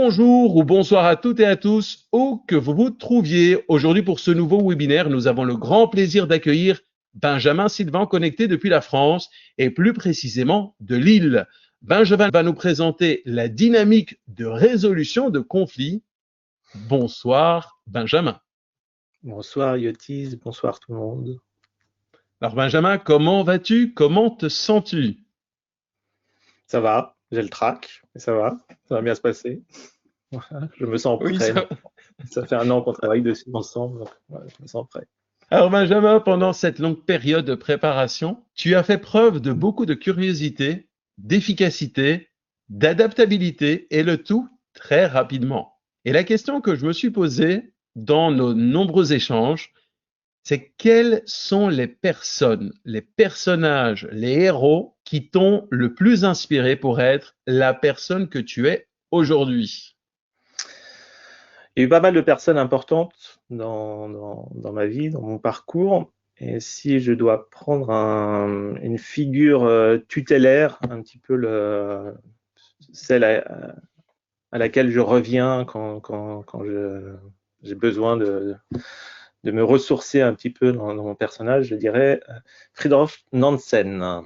Bonjour ou bonsoir à toutes et à tous, où que vous vous trouviez. Aujourd'hui, pour ce nouveau webinaire, nous avons le grand plaisir d'accueillir Benjamin Sylvain, connecté depuis la France et plus précisément de Lille. Benjamin va nous présenter la dynamique de résolution de conflits. Bonsoir Benjamin. Bonsoir Yotis, bonsoir tout le monde. Alors Benjamin, comment vas-tu? Comment te sens-tu? Ça va, j'ai le trac, mais ça va bien se passer. Voilà, je me sens prêt. Ça fait 1 an qu'on travaille dessus ensemble, donc voilà, je me sens prêt. Alors Benjamin, pendant cette longue période de préparation, tu as fait preuve de beaucoup de curiosité, d'efficacité, d'adaptabilité et le tout très rapidement. Et la question que je me suis posée dans nos nombreux échanges, c'est quelles sont les personnes, les personnages, les héros qui t'ont le plus inspiré pour être la personne que tu es aujourd'hui? Il y a eu pas mal de personnes importantes dans ma vie, dans mon parcours. Et si je dois prendre une figure tutélaire, un petit peu celle à laquelle je reviens quand j'ai besoin de me ressourcer un petit peu dans mon personnage, je dirais Fridtjof Nansen,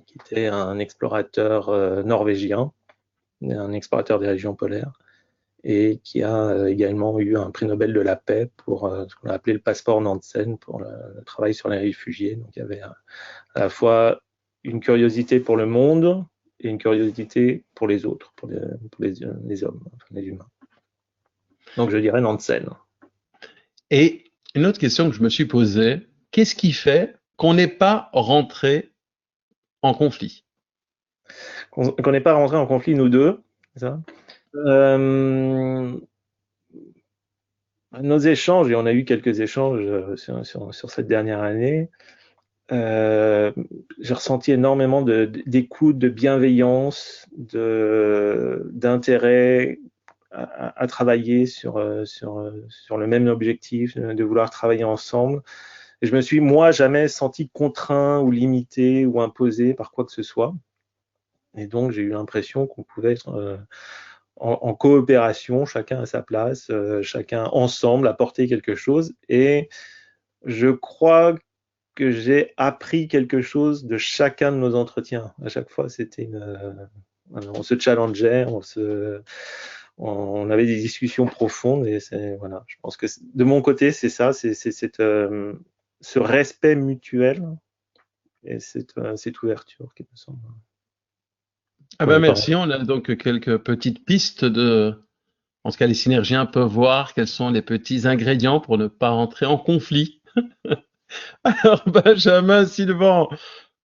qui était un explorateur norvégien, un explorateur des régions polaires, et qui a également eu un prix Nobel de la paix pour ce qu'on a appelé le passeport Nansen pour le travail sur les réfugiés. Donc il y avait à la fois une curiosité pour le monde et une curiosité pour les autres, pour les hommes, enfin, les humains. Donc je dirais Nansen. Et une autre question que je me suis posée, qu'est-ce qui fait qu'on n'est pas rentré en conflit? Qu'on n'est pas rentré en conflit, nous deux, c'est ça? Nos échanges, et on a eu quelques échanges sur cette dernière année, j'ai ressenti énormément d'écoute, de bienveillance, d'intérêt à travailler sur le même objectif, de vouloir travailler ensemble. Et je me suis, moi, jamais senti contraint ou limité ou imposé par quoi que ce soit. Et donc, j'ai eu l'impression qu'on pouvait être en coopération, chacun à sa place, chacun ensemble apporter quelque chose. Et je crois que j'ai appris quelque chose de chacun de nos entretiens. À chaque fois, c'était on se challengeait, on avait des discussions profondes. Et voilà, je pense que de mon côté, c'est ça, c'est ce respect mutuel et cette ouverture qui me semble. Ah ben merci, on a donc quelques petites pistes en tout cas les synergiens peuvent voir quels sont les petits ingrédients pour ne pas entrer en conflit. Alors Benjamin Sylvain,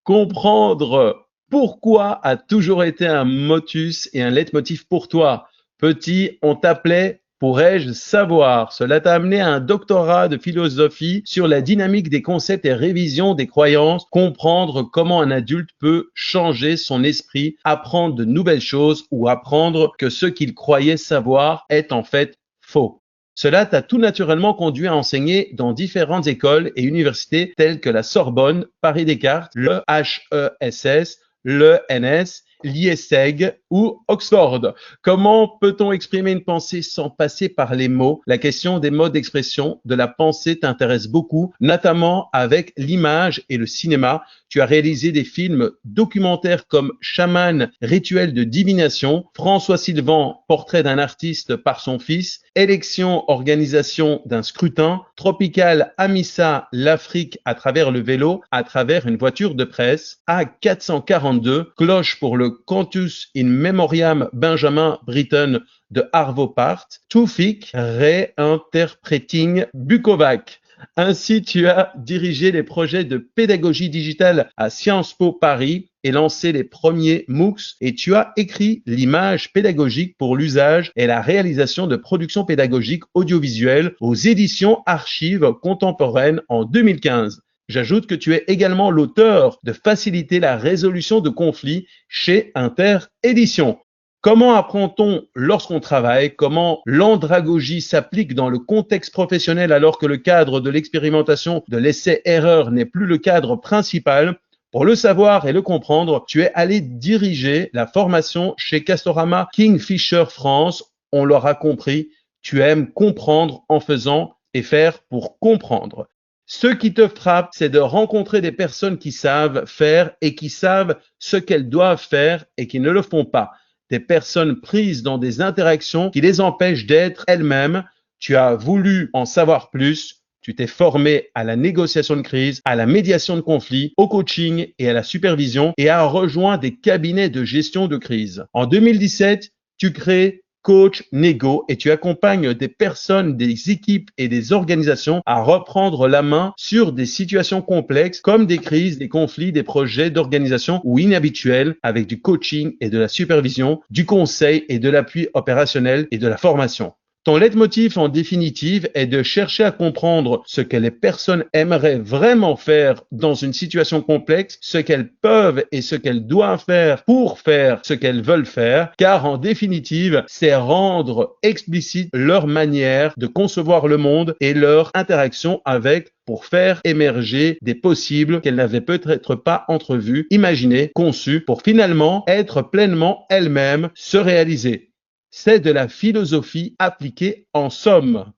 comprendre pourquoi a toujours été un motus et un leitmotiv pour toi. Petit, on t'appelait pourrais-je savoir? Cela t'a amené à un doctorat de philosophie sur la dynamique des concepts et révision des croyances, comprendre comment un adulte peut changer son esprit, apprendre de nouvelles choses ou apprendre que ce qu'il croyait savoir est en fait faux. Cela t'a tout naturellement conduit à enseigner dans différentes écoles et universités telles que la Sorbonne, Paris-Descartes, le HESS, le NS, l'IESEG ou Oxford. Comment peut-on exprimer une pensée sans passer par les mots? La question des modes d'expression de la pensée t'intéresse beaucoup, notamment avec l'image et le cinéma. Tu as réalisé des films documentaires comme Chaman, rituel de divination, François Sylvain, portrait d'un artiste par son fils, Élection, organisation d'un scrutin, Tropical Amissa, l'Afrique à travers le vélo, à travers une voiture de presse, A442, cloche pour le Cantus in Memoriam Benjamin Britten de Arvo Part, Tufik Reinterpreting Bukovac. Ainsi, tu as dirigé les projets de pédagogie digitale à Sciences Po Paris et lancé les premiers MOOCs et tu as écrit l'image pédagogique pour l'usage et la réalisation de productions pédagogiques audiovisuelles aux éditions Archives contemporaines en 2015. J'ajoute que tu es également l'auteur de Faciliter la résolution de conflits chez Inter Éditions. Comment apprend-on lorsqu'on travaille? Comment l'andragogie s'applique dans le contexte professionnel alors que le cadre de l'expérimentation de l'essai-erreur n'est plus le cadre principal? Pour le savoir et le comprendre, tu es allé diriger la formation chez Castorama Kingfisher France. On l'aura compris, tu aimes comprendre en faisant et faire pour comprendre. Ce qui te frappe, c'est de rencontrer des personnes qui savent faire et qui savent ce qu'elles doivent faire et qui ne le font pas. Des personnes prises dans des interactions qui les empêchent d'être elles-mêmes. Tu as voulu en savoir plus. Tu t'es formé à la négociation de crise, à la médiation de conflits, au coaching et à la supervision et as rejoint des cabinets de gestion de crise. En 2017, tu crées Coach Négo et tu accompagnes des personnes, des équipes et des organisations à reprendre la main sur des situations complexes comme des crises, des conflits, des projets d'organisation ou inhabituels avec du coaching et de la supervision, du conseil et de l'appui opérationnel et de la formation. Ton leitmotiv en définitive est de chercher à comprendre ce que les personnes aimeraient vraiment faire dans une situation complexe, ce qu'elles peuvent et ce qu'elles doivent faire pour faire ce qu'elles veulent faire, car en définitive, c'est rendre explicite leur manière de concevoir le monde et leur interaction avec pour faire émerger des possibles qu'elles n'avaient peut-être pas entrevus, imaginés, conçus, pour finalement être pleinement elles-mêmes, se réaliser. C'est de la philosophie appliquée en somme.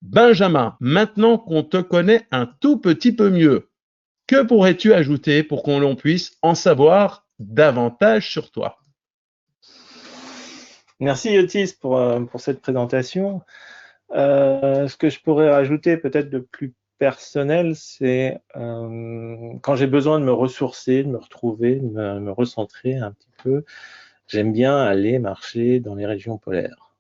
Benjamin, maintenant qu'on te connaît un tout petit peu mieux, que pourrais-tu ajouter pour qu'on l'on puisse en savoir davantage sur toi? Merci Yotis pour cette présentation. Ce que je pourrais rajouter peut-être de plus personnel, c'est quand j'ai besoin de me ressourcer, de me retrouver, de me recentrer un petit peu, j'aime bien aller marcher dans les régions polaires.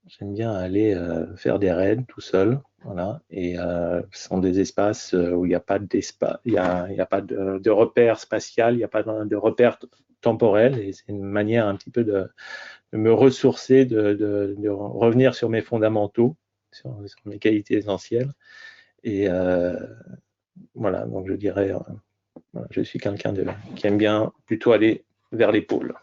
J'aime bien aller faire des raids tout seul, voilà. Et ce sont des espaces où il n'y a pas d'espace, il y a pas de repère spatial, il n'y a pas de repère temporel, et c'est une manière un petit peu de me ressourcer, de revenir sur mes fondamentaux, sur mes qualités essentielles. Et voilà, donc je dirais, voilà, je suis quelqu'un qui aime bien plutôt aller vers les pôles.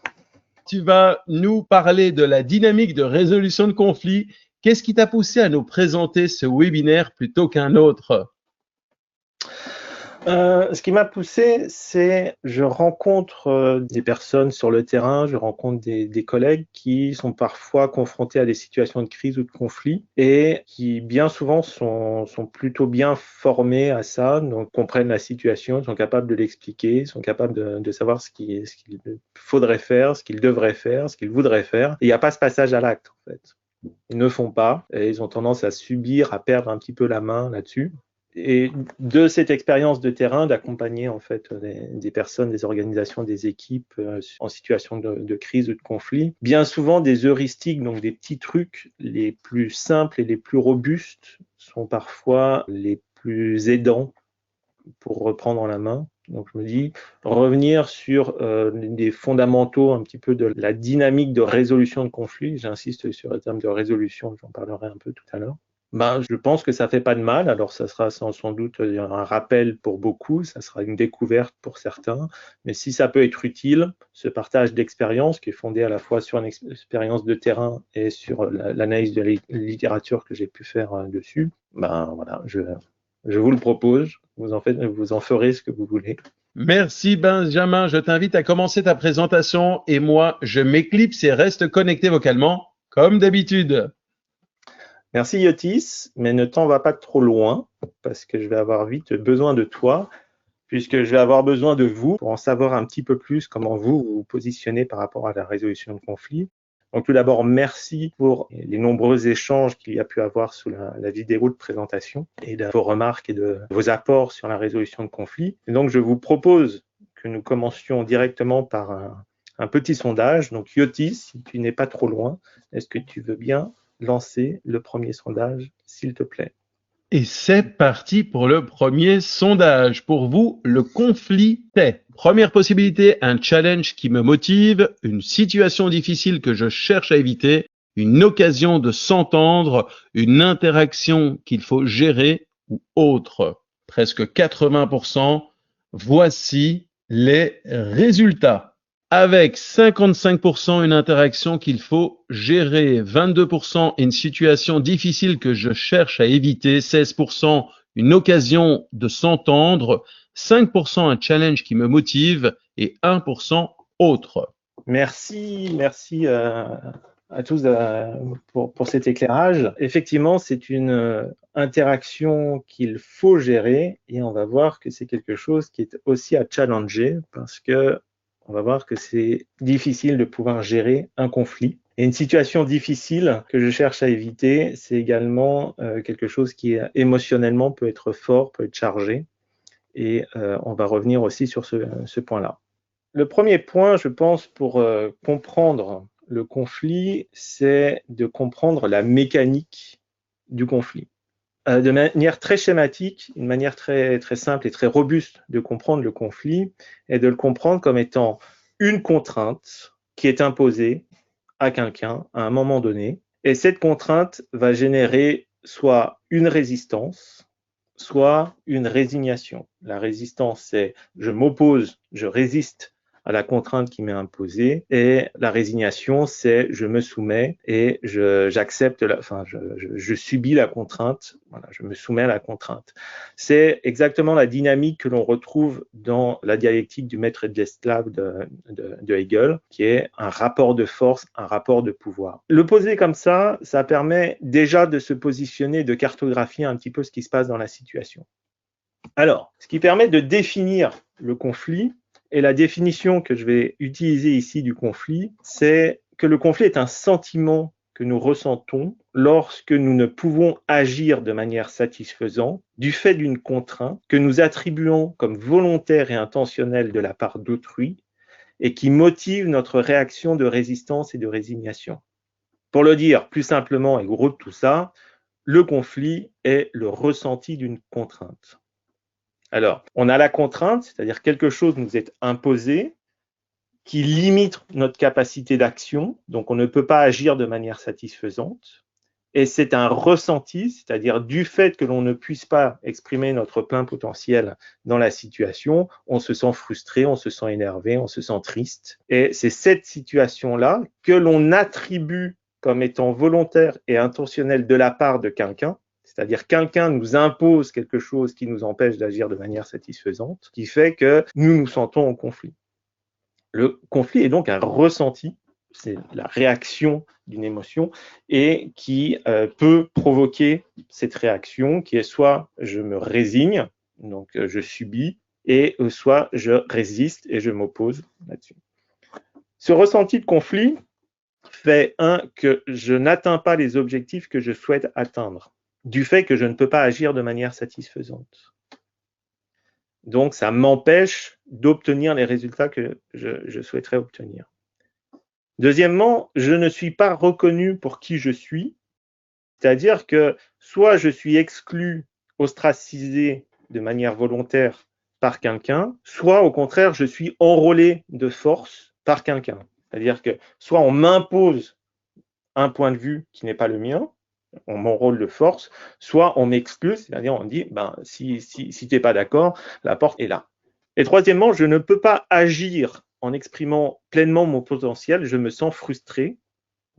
Tu vas nous parler de la dynamique de résolution de conflits. Qu'est-ce qui t'a poussé à nous présenter ce webinaire plutôt qu'un autre? Ce qui m'a poussé, c'est je rencontre des personnes sur le terrain, je rencontre des collègues qui sont parfois confrontés à des situations de crise ou de conflit et qui bien souvent sont plutôt bien formés à ça, donc comprennent la situation, sont capables de l'expliquer, sont capables de savoir ce qu'il faudrait faire, ce qu'ils devraient faire, ce qu'ils voudraient faire. Et il n'y a pas ce passage à l'acte en fait. Ils ne font pas et ils ont tendance à subir, à perdre un petit peu la main là-dessus. Et de cette expérience de terrain, d'accompagner en fait des personnes, des organisations, des équipes en situation de crise ou de conflit, bien souvent des heuristiques, donc des petits trucs les plus simples et les plus robustes sont parfois les plus aidants pour reprendre la main. Donc je me dis, revenir sur des fondamentaux un petit peu de la dynamique de résolution de conflit, j'insiste sur le terme de résolution, j'en parlerai un peu tout à l'heure. Je pense que ça fait pas de mal. Alors, ça sera sans doute un rappel pour beaucoup, ça sera une découverte pour certains. Mais si ça peut être utile, ce partage d'expérience qui est fondé à la fois sur une expérience de terrain et sur l'analyse de la littérature que j'ai pu faire dessus, voilà, je vous le propose. Vous en ferez ce que vous voulez. Merci Benjamin. Je t'invite à commencer ta présentation et moi, je m'éclipse et reste connecté vocalement comme d'habitude. Merci Yotis, mais ne t'en va pas trop loin parce que je vais avoir vite besoin de toi, puisque je vais avoir besoin de vous pour en savoir un petit peu plus comment vous vous positionnez par rapport à la résolution de conflits. Donc tout d'abord, merci pour les nombreux échanges qu'il y a pu avoir sous la vidéo de présentation et de vos remarques et de vos apports sur la résolution de conflits. Et donc je vous propose que nous commencions directement par un petit sondage. Donc Yotis, si tu n'es pas trop loin, est-ce que tu veux bien lancer le premier sondage, s'il te plaît? Et c'est parti pour le premier sondage. Pour vous, le conflit est: première possibilité, un challenge qui me motive, une situation difficile que je cherche à éviter, une occasion de s'entendre, une interaction qu'il faut gérer ou autre. Presque 80%. Voici les résultats. Avec 55% une interaction qu'il faut gérer, 22% une situation difficile que je cherche à éviter, 16% une occasion de s'entendre, 5% un challenge qui me motive et 1% autre. Merci à tous pour cet éclairage. Effectivement, c'est une interaction qu'il faut gérer et on va voir que c'est quelque chose qui est aussi à challenger parce que on va voir que c'est difficile de pouvoir gérer un conflit. Et une situation difficile que je cherche à éviter, c'est également quelque chose qui émotionnellement peut être fort, peut être chargé. Et on va revenir aussi sur ce point-là. Le premier point, je pense, pour comprendre le conflit, c'est de comprendre la mécanique du conflit. De manière très schématique, une manière très, très simple et très robuste de comprendre le conflit est de le comprendre comme étant une contrainte qui est imposée à quelqu'un à un moment donné. Et cette contrainte va générer soit une résistance, soit une résignation. La résistance, c'est je m'oppose, je résiste à la contrainte qui m'est imposée, et la résignation, c'est je me soumets et j'accepte, je subis la contrainte, voilà, je me soumets à la contrainte. C'est exactement la dynamique que l'on retrouve dans la dialectique du maître et de l'esclave de Hegel, qui est un rapport de force, un rapport de pouvoir. Le poser comme ça permet déjà de se positionner, de cartographier un petit peu ce qui se passe dans la situation. Alors, ce qui permet de définir le conflit, et la définition que je vais utiliser ici du conflit, c'est que le conflit est un sentiment que nous ressentons lorsque nous ne pouvons agir de manière satisfaisante du fait d'une contrainte que nous attribuons comme volontaire et intentionnelle de la part d'autrui et qui motive notre réaction de résistance et de résignation. Pour le dire plus simplement et gros de tout ça, le conflit est le ressenti d'une contrainte. Alors, on a la contrainte, c'est-à-dire quelque chose nous est imposé, qui limite notre capacité d'action, donc on ne peut pas agir de manière satisfaisante. Et c'est un ressenti, c'est-à-dire du fait que l'on ne puisse pas exprimer notre plein potentiel dans la situation, on se sent frustré, on se sent énervé, on se sent triste. Et c'est cette situation-là que l'on attribue comme étant volontaire et intentionnelle de la part de quelqu'un, c'est-à-dire quelqu'un nous impose quelque chose qui nous empêche d'agir de manière satisfaisante, qui fait que nous nous sentons en conflit. Le conflit est donc un ressenti, c'est la réaction d'une émotion et qui peut provoquer cette réaction qui est soit je me résigne, donc je subis, et soit je résiste et je m'oppose là-dessus. Ce ressenti de conflit fait que je n'atteins pas les objectifs que je souhaite atteindre, du fait que je ne peux pas agir de manière satisfaisante. Donc, ça m'empêche d'obtenir les résultats que je souhaiterais obtenir. Deuxièmement, je ne suis pas reconnu pour qui je suis, c'est-à-dire que soit je suis exclu, ostracisé de manière volontaire par quelqu'un, soit au contraire, je suis enrôlé de force par quelqu'un. C'est-à-dire que soit on m'impose un point de vue qui n'est pas le mien, on m'enrôle de force, soit on m'exclut, c'est-à-dire on dit, si tu n'es pas d'accord, la porte est là. Et troisièmement, je ne peux pas agir en exprimant pleinement mon potentiel, je me sens frustré.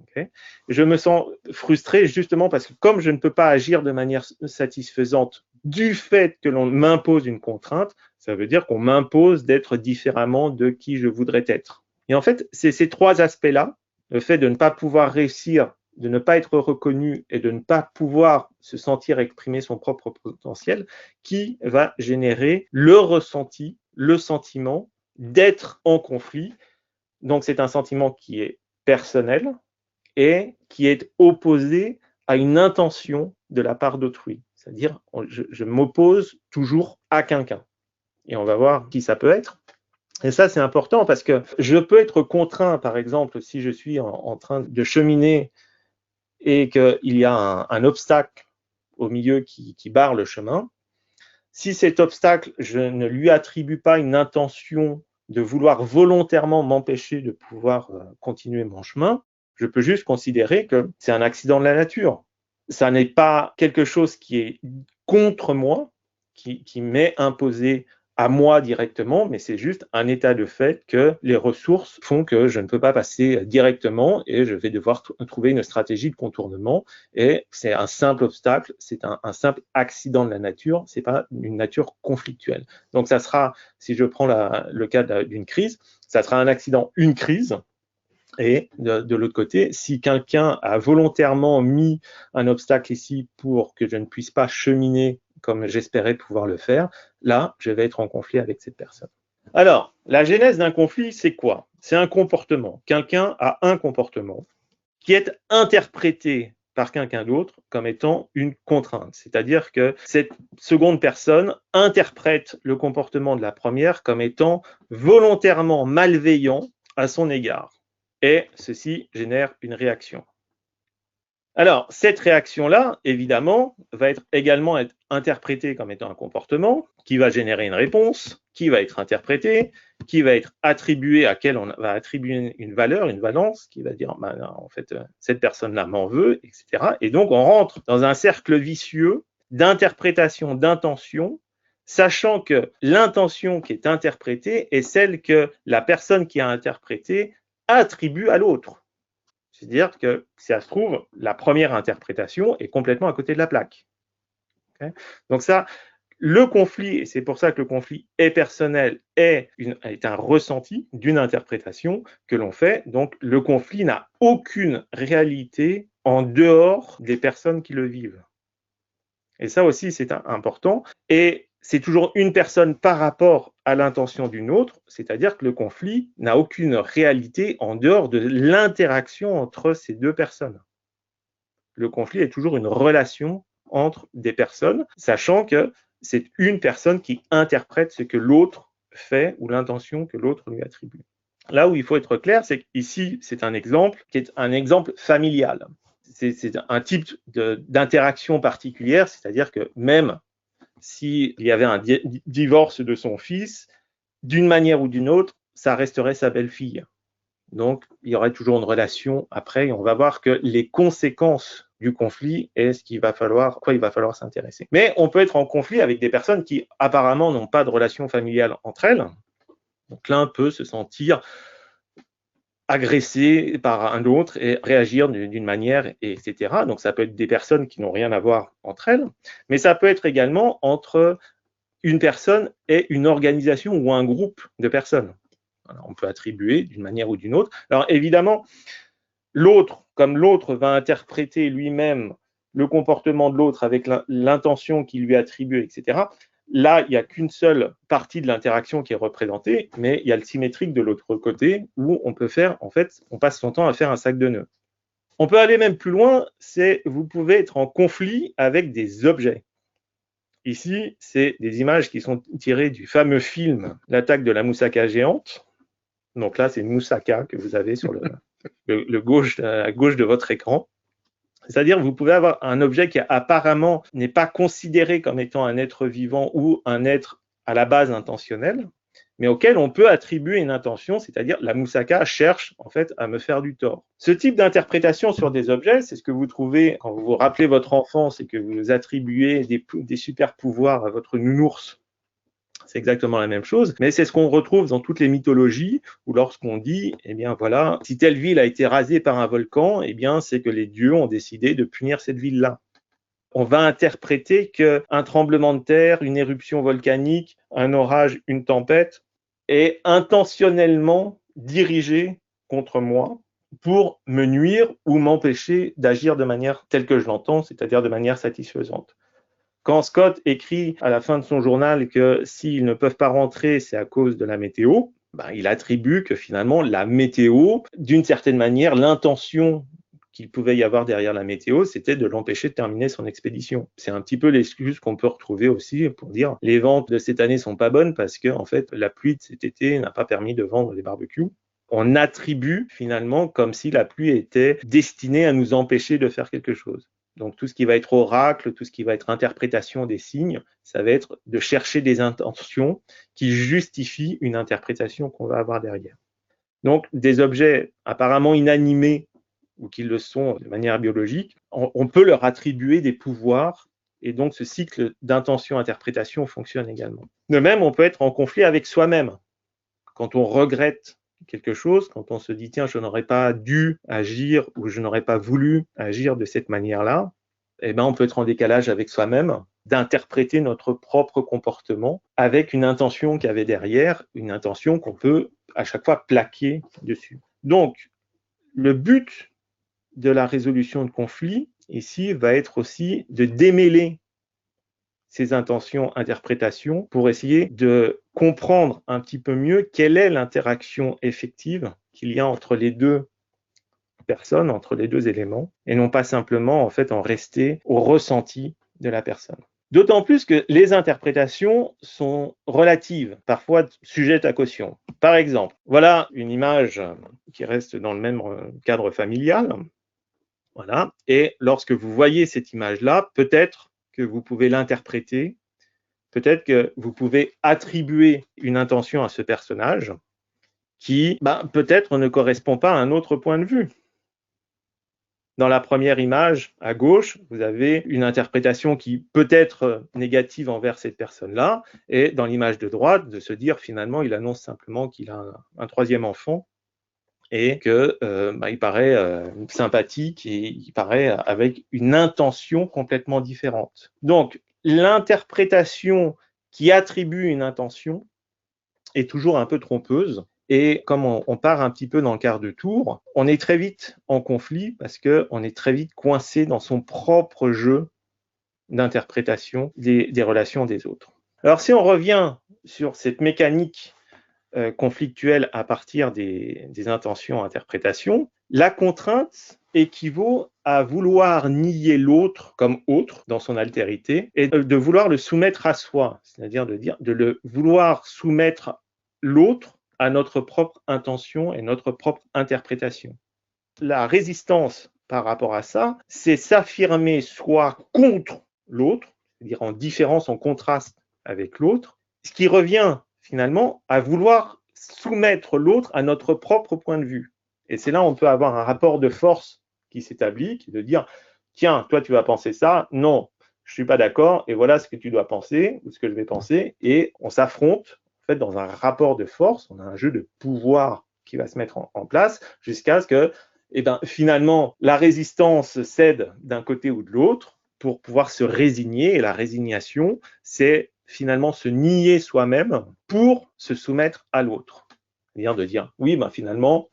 Okay. Je me sens frustré justement parce que comme je ne peux pas agir de manière satisfaisante du fait que l'on m'impose une contrainte, ça veut dire qu'on m'impose d'être différemment de qui je voudrais être. Et en fait, c'est ces trois aspects-là, le fait de ne pas pouvoir réussir, de ne pas être reconnu et de ne pas pouvoir se sentir exprimer son propre potentiel, qui va générer le ressenti, le sentiment d'être en conflit. Donc c'est un sentiment qui est personnel et qui est opposé à une intention de la part d'autrui. C'est-à-dire, je m'oppose toujours à quelqu'un. Et on va voir qui ça peut être. Et ça, c'est important parce que je peux être contraint, par exemple, si je suis en train de cheminer et qu'il y a un obstacle au milieu qui barre le chemin. Si cet obstacle, je ne lui attribue pas une intention de vouloir volontairement m'empêcher de pouvoir continuer mon chemin, je peux juste considérer que c'est un accident de la nature. Ça n'est pas quelque chose qui est contre moi, qui m'est imposé à moi directement, mais c'est juste un état de fait que les ressources font que je ne peux pas passer directement et je vais devoir trouver une stratégie de contournement. Et c'est un simple obstacle, c'est un simple accident de la nature, c'est pas une nature conflictuelle. Donc ça sera, si je prends le cas d'une crise, ça sera un accident, une crise. Et de l'autre côté, si quelqu'un a volontairement mis un obstacle ici pour que je ne puisse pas cheminer comme j'espérais pouvoir le faire, là, je vais être en conflit avec cette personne. Alors, la genèse d'un conflit, c'est quoi? C'est un comportement. Quelqu'un a un comportement qui est interprété par quelqu'un d'autre comme étant une contrainte. C'est-à-dire que cette seconde personne interprète le comportement de la première comme étant volontairement malveillant à son égard. Et ceci génère une réaction. Alors, cette réaction-là, évidemment, va également être interprétée comme étant un comportement qui va générer une réponse, qui va être interprétée, qui va être attribuée, à laquelle on va attribuer une valeur, une valence, qui va dire, bah, non, en fait, cette personne-là m'en veut, etc. Et donc, on rentre dans un cercle vicieux d'interprétation, d'intention, sachant que l'intention qui est interprétée est celle que la personne qui a interprété attribue à l'autre. C'est-à-dire que, si ça se trouve, la première interprétation est complètement à côté de la plaque. Okay? Donc ça, le conflit, et c'est pour ça que le conflit est personnel, est un ressenti d'une interprétation que l'on fait. Donc le conflit n'a aucune réalité en dehors des personnes qui le vivent. Et ça aussi, c'est important. Et c'est toujours une personne par rapport à l'intention d'une autre, c'est-à-dire que le conflit n'a aucune réalité en dehors de l'interaction entre ces deux personnes. Le conflit est toujours une relation entre des personnes, sachant que c'est une personne qui interprète ce que l'autre fait ou l'intention que l'autre lui attribue. Là où il faut être clair, c'est qu'ici, c'est un exemple qui est un exemple familial. C'est un type d'interaction particulière, c'est-à-dire que même s'il y avait un divorce de son fils, d'une manière ou d'une autre, ça resterait sa belle-fille. Donc, il y aurait toujours une relation après, et on va voir que les conséquences du conflit est ce qu'il va falloir, quoi il va falloir s'intéresser. Mais on peut être en conflit avec des personnes qui apparemment n'ont pas de relation familiale entre elles. Donc l'un peut se sentir agressé par un autre et réagir d'une manière, etc. Donc ça peut être des personnes qui n'ont rien à voir entre elles, mais ça peut être également entre une personne et une organisation ou un groupe de personnes. Alors, on peut attribuer d'une manière ou d'une autre. Alors évidemment, l'autre, comme l'autre va interpréter lui-même le comportement de l'autre avec l'intention qu'il lui attribue, etc., là, il n'y a qu'une seule partie de l'interaction qui est représentée, mais il y a le symétrique de l'autre côté où on peut faire, en fait, on passe son temps à faire un sac de nœuds. On peut aller même plus loin, c'est vous pouvez être en conflit avec des objets. Ici, c'est des images qui sont tirées du fameux film L'attaque de la moussaka géante. Donc là, c'est une moussaka que vous avez sur à gauche de votre écran. C'est-à-dire que vous pouvez avoir un objet qui apparemment n'est pas considéré comme étant un être vivant ou un être à la base intentionnel, mais auquel on peut attribuer une intention, c'est-à-dire la moussaka cherche en fait à me faire du tort. Ce type d'interprétation sur des objets, c'est ce que vous trouvez quand vous vous rappelez votre enfance et que vous attribuez des super pouvoirs à votre nounours. C'est exactement la même chose, mais c'est ce qu'on retrouve dans toutes les mythologies où lorsqu'on dit, eh bien voilà, si telle ville a été rasée par un volcan, eh bien c'est que les dieux ont décidé de punir cette ville-là. On va interpréter qu'un tremblement de terre, une éruption volcanique, un orage, une tempête est intentionnellement dirigé contre moi pour me nuire ou m'empêcher d'agir de manière telle que je l'entends, c'est-à-dire de manière satisfaisante. Quand Scott écrit à la fin de son journal que s'ils ne peuvent pas rentrer, c'est à cause de la météo, ben, il attribue que finalement la météo, d'une certaine manière, l'intention qu'il pouvait y avoir derrière la météo, c'était de l'empêcher de terminer son expédition. C'est un petit peu l'excuse qu'on peut retrouver aussi pour dire les ventes de cette année sont pas bonnes parce que en fait la pluie de cet été n'a pas permis de vendre des barbecues. On attribue finalement comme si la pluie était destinée à nous empêcher de faire quelque chose. Donc tout ce qui va être oracle, tout ce qui va être interprétation des signes, ça va être de chercher des intentions qui justifient une interprétation qu'on va avoir derrière. Donc des objets apparemment inanimés ou qui le sont de manière biologique, on peut leur attribuer des pouvoirs Et donc, ce cycle d'intention-interprétation fonctionne également. De même, on peut être en conflit avec soi-même. Quand on regrette quelque chose, quand on se dit « tiens, je n'aurais pas dû agir ou je n'aurais pas voulu agir de cette manière-là », eh ben, on peut être en décalage avec soi-même, d'interpréter notre propre comportement avec une intention qu'il y avait derrière, une intention qu'on peut à chaque fois plaquer dessus. Donc, le but de la résolution de conflits, ici, va être aussi de démêler ces intentions, interprétations, pour essayer de comprendre un petit peu mieux quelle est l'interaction effective qu'il y a entre les deux personnes, entre les deux éléments, et non pas simplement en fait en rester au ressenti de la personne. D'autant plus que les interprétations sont relatives, parfois sujettes à caution. Par exemple, voilà une image qui reste dans le même cadre familial. Voilà. Et lorsque vous voyez cette image-là, peut-être que vous pouvez l'interpréter, peut-être que vous pouvez attribuer une intention à ce personnage qui, peut-être ne correspond pas à un autre point de vue. Dans la première image, à gauche, vous avez une interprétation qui peut être négative envers cette personne-là, et dans l'image de droite, de se dire finalement, il annonce simplement qu'il a un troisième enfant, et qu'il paraît sympathique et il paraît avec une intention complètement différente. Donc, l'interprétation qui attribue une intention est toujours un peu trompeuse. Et comme on part un petit peu dans le quart de tour, on est très vite en conflit parce qu'on est très vite coincé dans son propre jeu d'interprétation des relations des autres. Alors, si on revient sur cette mécanique conflictuelle à partir des intentions-interprétations, la contrainte équivaut à vouloir nier l'autre comme autre dans son altérité et de vouloir le soumettre à soi, c'est-à-dire de le vouloir soumettre l'autre à notre propre intention et notre propre interprétation. La résistance par rapport à ça, c'est s'affirmer soit contre l'autre, c'est-à-dire en différence, en contraste avec l'autre, ce qui revient finalement à vouloir soumettre l'autre à notre propre point de vue. Et c'est là où on peut avoir un rapport de force qui s'établit, qui est de dire « Tiens, toi tu vas penser ça, non, je ne suis pas d'accord, et voilà ce que tu dois penser, ou ce que je vais penser », et on s'affronte en fait, dans un rapport de force, on a un jeu de pouvoir qui va se mettre en place, jusqu'à ce que finalement la résistance cède d'un côté ou de l'autre pour pouvoir se résigner, et la résignation, c'est finalement se nier soi-même pour se soumettre à l'autre. C'est-à-dire de dire, oui, finalement,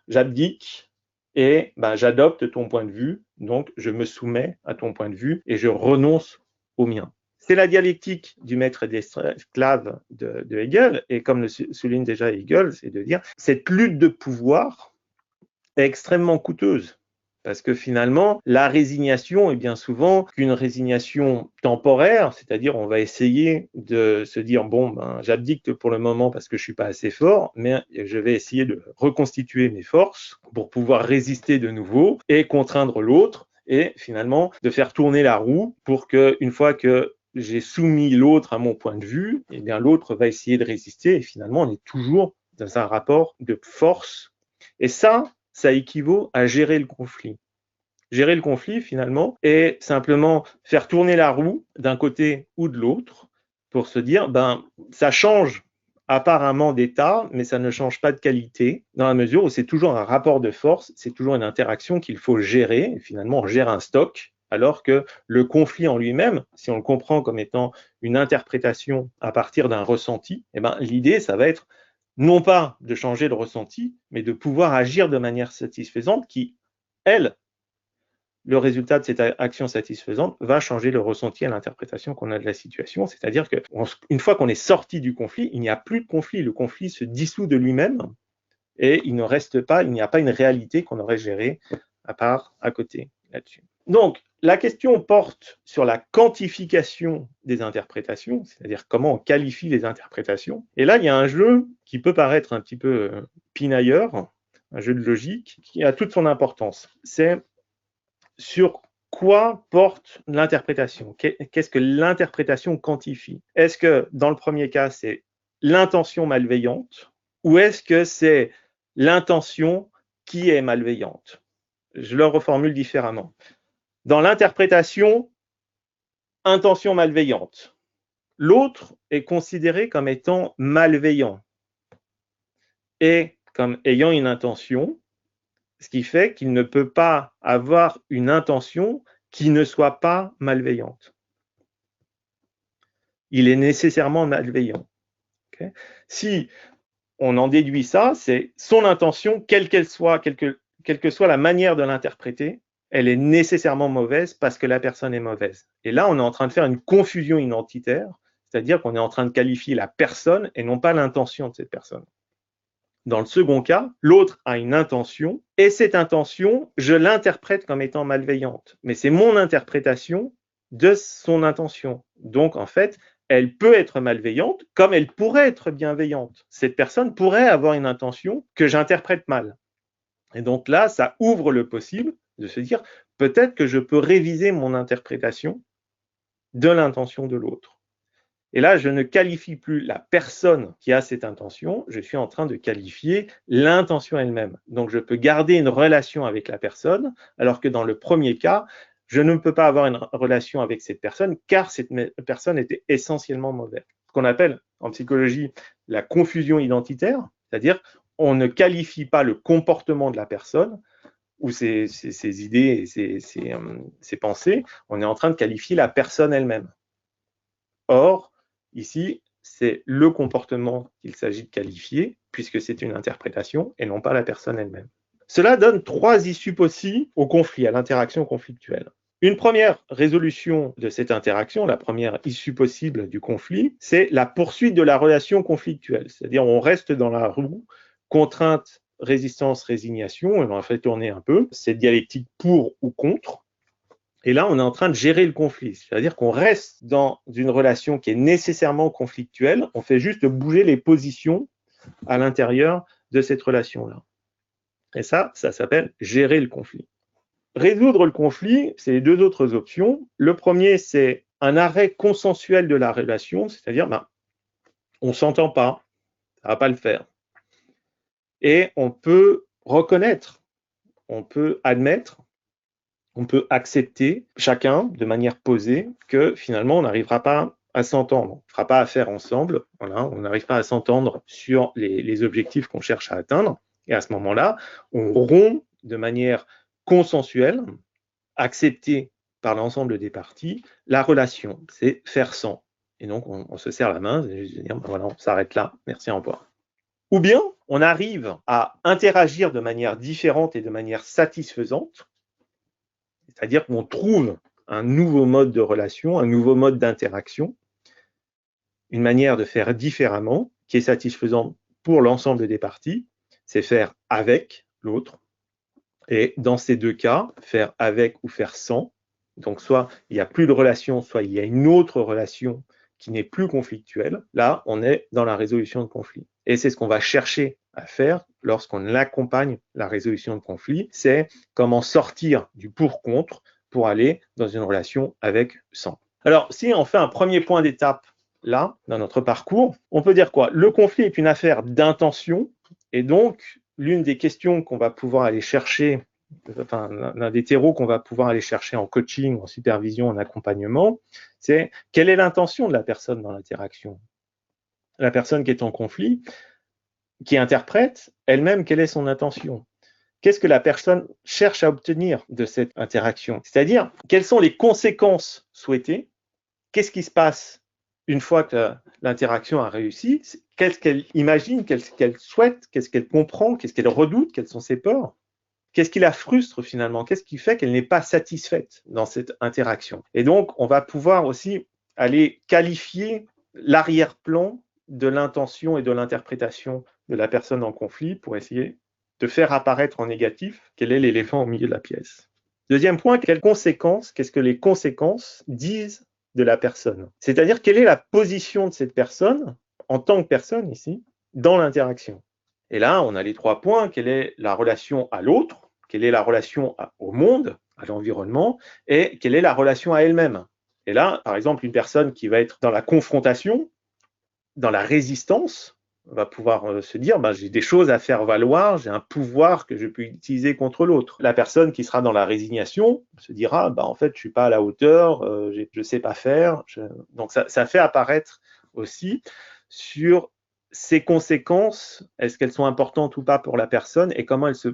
j'abdique et j'adopte ton point de vue, donc je me soumets à ton point de vue et je renonce au mien. C'est la dialectique du maître et de l'esclave de Hegel, et comme le souligne déjà Hegel, c'est de dire, cette lutte de pouvoir est extrêmement coûteuse. Parce que finalement, la résignation est bien souvent qu'une résignation temporaire, c'est-à-dire on va essayer de se dire j'abdique pour le moment parce que je suis pas assez fort, mais je vais essayer de reconstituer mes forces pour pouvoir résister de nouveau et contraindre l'autre et finalement de faire tourner la roue pour que une fois que j'ai soumis l'autre à mon point de vue, eh bien l'autre va essayer de résister et finalement on est toujours dans un rapport de force. Et ça équivaut à gérer le conflit. Gérer le conflit, finalement, est simplement faire tourner la roue d'un côté ou de l'autre pour se dire, ça change apparemment d'état, mais ça ne change pas de qualité, dans la mesure où c'est toujours un rapport de force, c'est toujours une interaction qu'il faut gérer. Et finalement, on gère un stock, alors que le conflit en lui-même, si on le comprend comme étant une interprétation à partir d'un ressenti, l'idée, ça va être non pas de changer le ressenti, mais de pouvoir agir de manière satisfaisante qui, elle, le résultat de cette action satisfaisante va changer le ressenti et l'interprétation qu'on a de la situation. C'est-à-dire qu'une fois qu'on est sorti du conflit, il n'y a plus de conflit. Le conflit se dissout de lui-même et il n'y a pas une réalité qu'on aurait gérée à part à côté là-dessus. Donc, la question porte sur la quantification des interprétations, c'est-à-dire comment on qualifie les interprétations. Et là, il y a un jeu qui peut paraître un petit peu pinailleur, un jeu de logique, qui a toute son importance. C'est sur quoi porte l'interprétation? Qu'est-ce que l'interprétation quantifie? Est-ce que, dans le premier cas, c'est l'intention malveillante ou est-ce que c'est l'intention qui est malveillante? Je le reformule différemment. Dans l'interprétation, intention malveillante. L'autre est considéré comme étant malveillant et comme ayant une intention, ce qui fait qu'il ne peut pas avoir une intention qui ne soit pas malveillante. Il est nécessairement malveillant. Okay? Si on en déduit ça, c'est son intention, quelle que soit la manière de l'interpréter, elle est nécessairement mauvaise parce que la personne est mauvaise. Et là, on est en train de faire une confusion identitaire, c'est-à-dire qu'on est en train de qualifier la personne et non pas l'intention de cette personne. Dans le second cas, l'autre a une intention et cette intention, je l'interprète comme étant malveillante. Mais c'est mon interprétation de son intention. Donc, en fait, elle peut être malveillante comme elle pourrait être bienveillante. Cette personne pourrait avoir une intention que j'interprète mal. Et donc là, ça ouvre le possible de se dire, peut-être que je peux réviser mon interprétation de l'intention de l'autre. Et là, je ne qualifie plus la personne qui a cette intention, je suis en train de qualifier l'intention elle-même. Donc, je peux garder une relation avec la personne, alors que dans le premier cas, je ne peux pas avoir une relation avec cette personne, car cette personne était essentiellement mauvaise. Ce qu'on appelle en psychologie la confusion identitaire, c'est-à-dire on ne qualifie pas le comportement de la personne, ou ses idées et ses pensées, on est en train de qualifier la personne elle-même. Or, ici, c'est le comportement qu'il s'agit de qualifier, puisque c'est une interprétation et non pas la personne elle-même. Cela donne 3 issues possibles au conflit, à l'interaction conflictuelle. Une première résolution de cette interaction, la première issue possible du conflit, c'est la poursuite de la relation conflictuelle. C'est-à-dire, on reste dans la roue, contrainte, résistance, résignation, on en fait tourner un peu, cette dialectique pour ou contre. Et là, on est en train de gérer le conflit. C'est-à-dire qu'on reste dans une relation qui est nécessairement conflictuelle, on fait juste bouger les positions à l'intérieur de cette relation-là. Et ça s'appelle gérer le conflit. Résoudre le conflit, c'est les 2 autres options. Le premier, c'est un arrêt consensuel de la relation, c'est-à-dire, on ne s'entend pas, ça ne va pas le faire. Et on peut reconnaître, on peut admettre, on peut accepter chacun de manière posée que finalement on n'arrivera pas à s'entendre, on ne fera pas affaire ensemble, voilà, on n'arrive pas à s'entendre sur les objectifs qu'on cherche à atteindre. Et à ce moment-là, on rompt de manière consensuelle, acceptée par l'ensemble des parties, la relation, c'est faire sans. Et donc on se serre la main, et dire, voilà, on s'arrête là, merci, au revoir. Ou bien on arrive à interagir de manière différente et de manière satisfaisante, c'est-à-dire qu'on trouve un nouveau mode de relation, un nouveau mode d'interaction, une manière de faire différemment, qui est satisfaisante pour l'ensemble des parties, c'est faire avec l'autre. Et dans ces 2 cas, faire avec ou faire sans, donc soit il n'y a plus de relation, soit il y a une autre relation qui n'est plus conflictuelle, là, on est dans la résolution de conflit. Et c'est ce qu'on va chercher à faire lorsqu'on accompagne la résolution de conflit, c'est comment sortir du pour-contre pour aller dans une relation avec sans. Alors, si on fait un premier point d'étape là, dans notre parcours, on peut dire quoi? Le conflit est une affaire d'intention, et donc, l'une des questions qu'on va pouvoir aller chercher, enfin, l'un des terreaux qu'on va pouvoir aller chercher en coaching, en supervision, en accompagnement, c'est quelle est l'intention de la personne dans l'interaction? La personne qui est en conflit, qui interprète elle-même quelle est son intention. Qu'est-ce que la personne cherche à obtenir de cette interaction? C'est-à-dire, quelles sont les conséquences souhaitées? Qu'est-ce qui se passe une fois que l'interaction a réussi? Qu'est-ce qu'elle imagine? Qu'est-ce qu'elle souhaite? Qu'est-ce qu'elle comprend? Qu'est-ce qu'elle redoute? Quelles sont ses peurs? Qu'est-ce qui la frustre finalement? Qu'est-ce qui fait qu'elle n'est pas satisfaite dans cette interaction? Et donc, on va pouvoir aussi aller qualifier l'arrière-plan de l'intention et de l'interprétation de la personne en conflit pour essayer de faire apparaître en négatif quel est l'éléphant au milieu de la pièce. Deuxième point, quelles conséquences, qu'est-ce que les conséquences disent de la personne? C'est-à-dire, quelle est la position de cette personne, en tant que personne ici, dans l'interaction? Et là, on a les 3 points. Quelle est la relation à l'autre? Quelle est la relation au monde, à l'environnement? Et quelle est la relation à elle-même? Et là, par exemple, une personne qui va être dans la confrontation, dans la résistance, va pouvoir se dire j'ai des choses à faire valoir, j'ai un pouvoir que je peux utiliser contre l'autre. La personne qui sera dans la résignation se dira en fait je suis pas à la hauteur, je sais pas faire. Donc ça fait apparaître aussi sur ces conséquences, est-ce qu'elles sont importantes ou pas pour la personne et comment elle se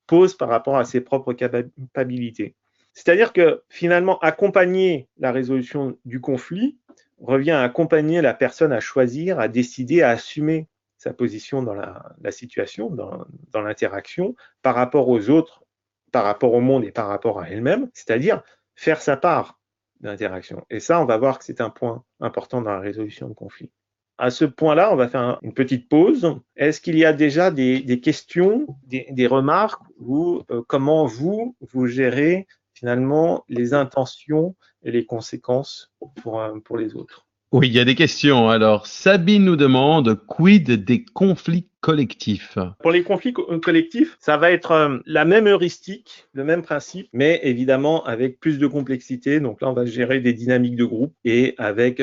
pose par rapport à ses propres capacités. C'est-à-dire que finalement accompagner la résolution du conflit revient à accompagner la personne à choisir, à décider, à assumer sa position dans la situation, dans l'interaction, par rapport aux autres, par rapport au monde et par rapport à elle-même, c'est-à-dire faire sa part d'interaction. Et ça, on va voir que c'est un point important dans la résolution de conflit. À ce point-là, on va faire une petite pause. Est-ce qu'il y a déjà des questions, des remarques ou comment vous gérez finalement les intentions et les conséquences pour les autres? Oui, il y a des questions. Alors, Sabine nous demande, quid des conflits collectifs? Pour les conflits collectifs, ça va être la même heuristique, le même principe, mais évidemment avec plus de complexité. Donc là, on va gérer des dynamiques de groupe et avec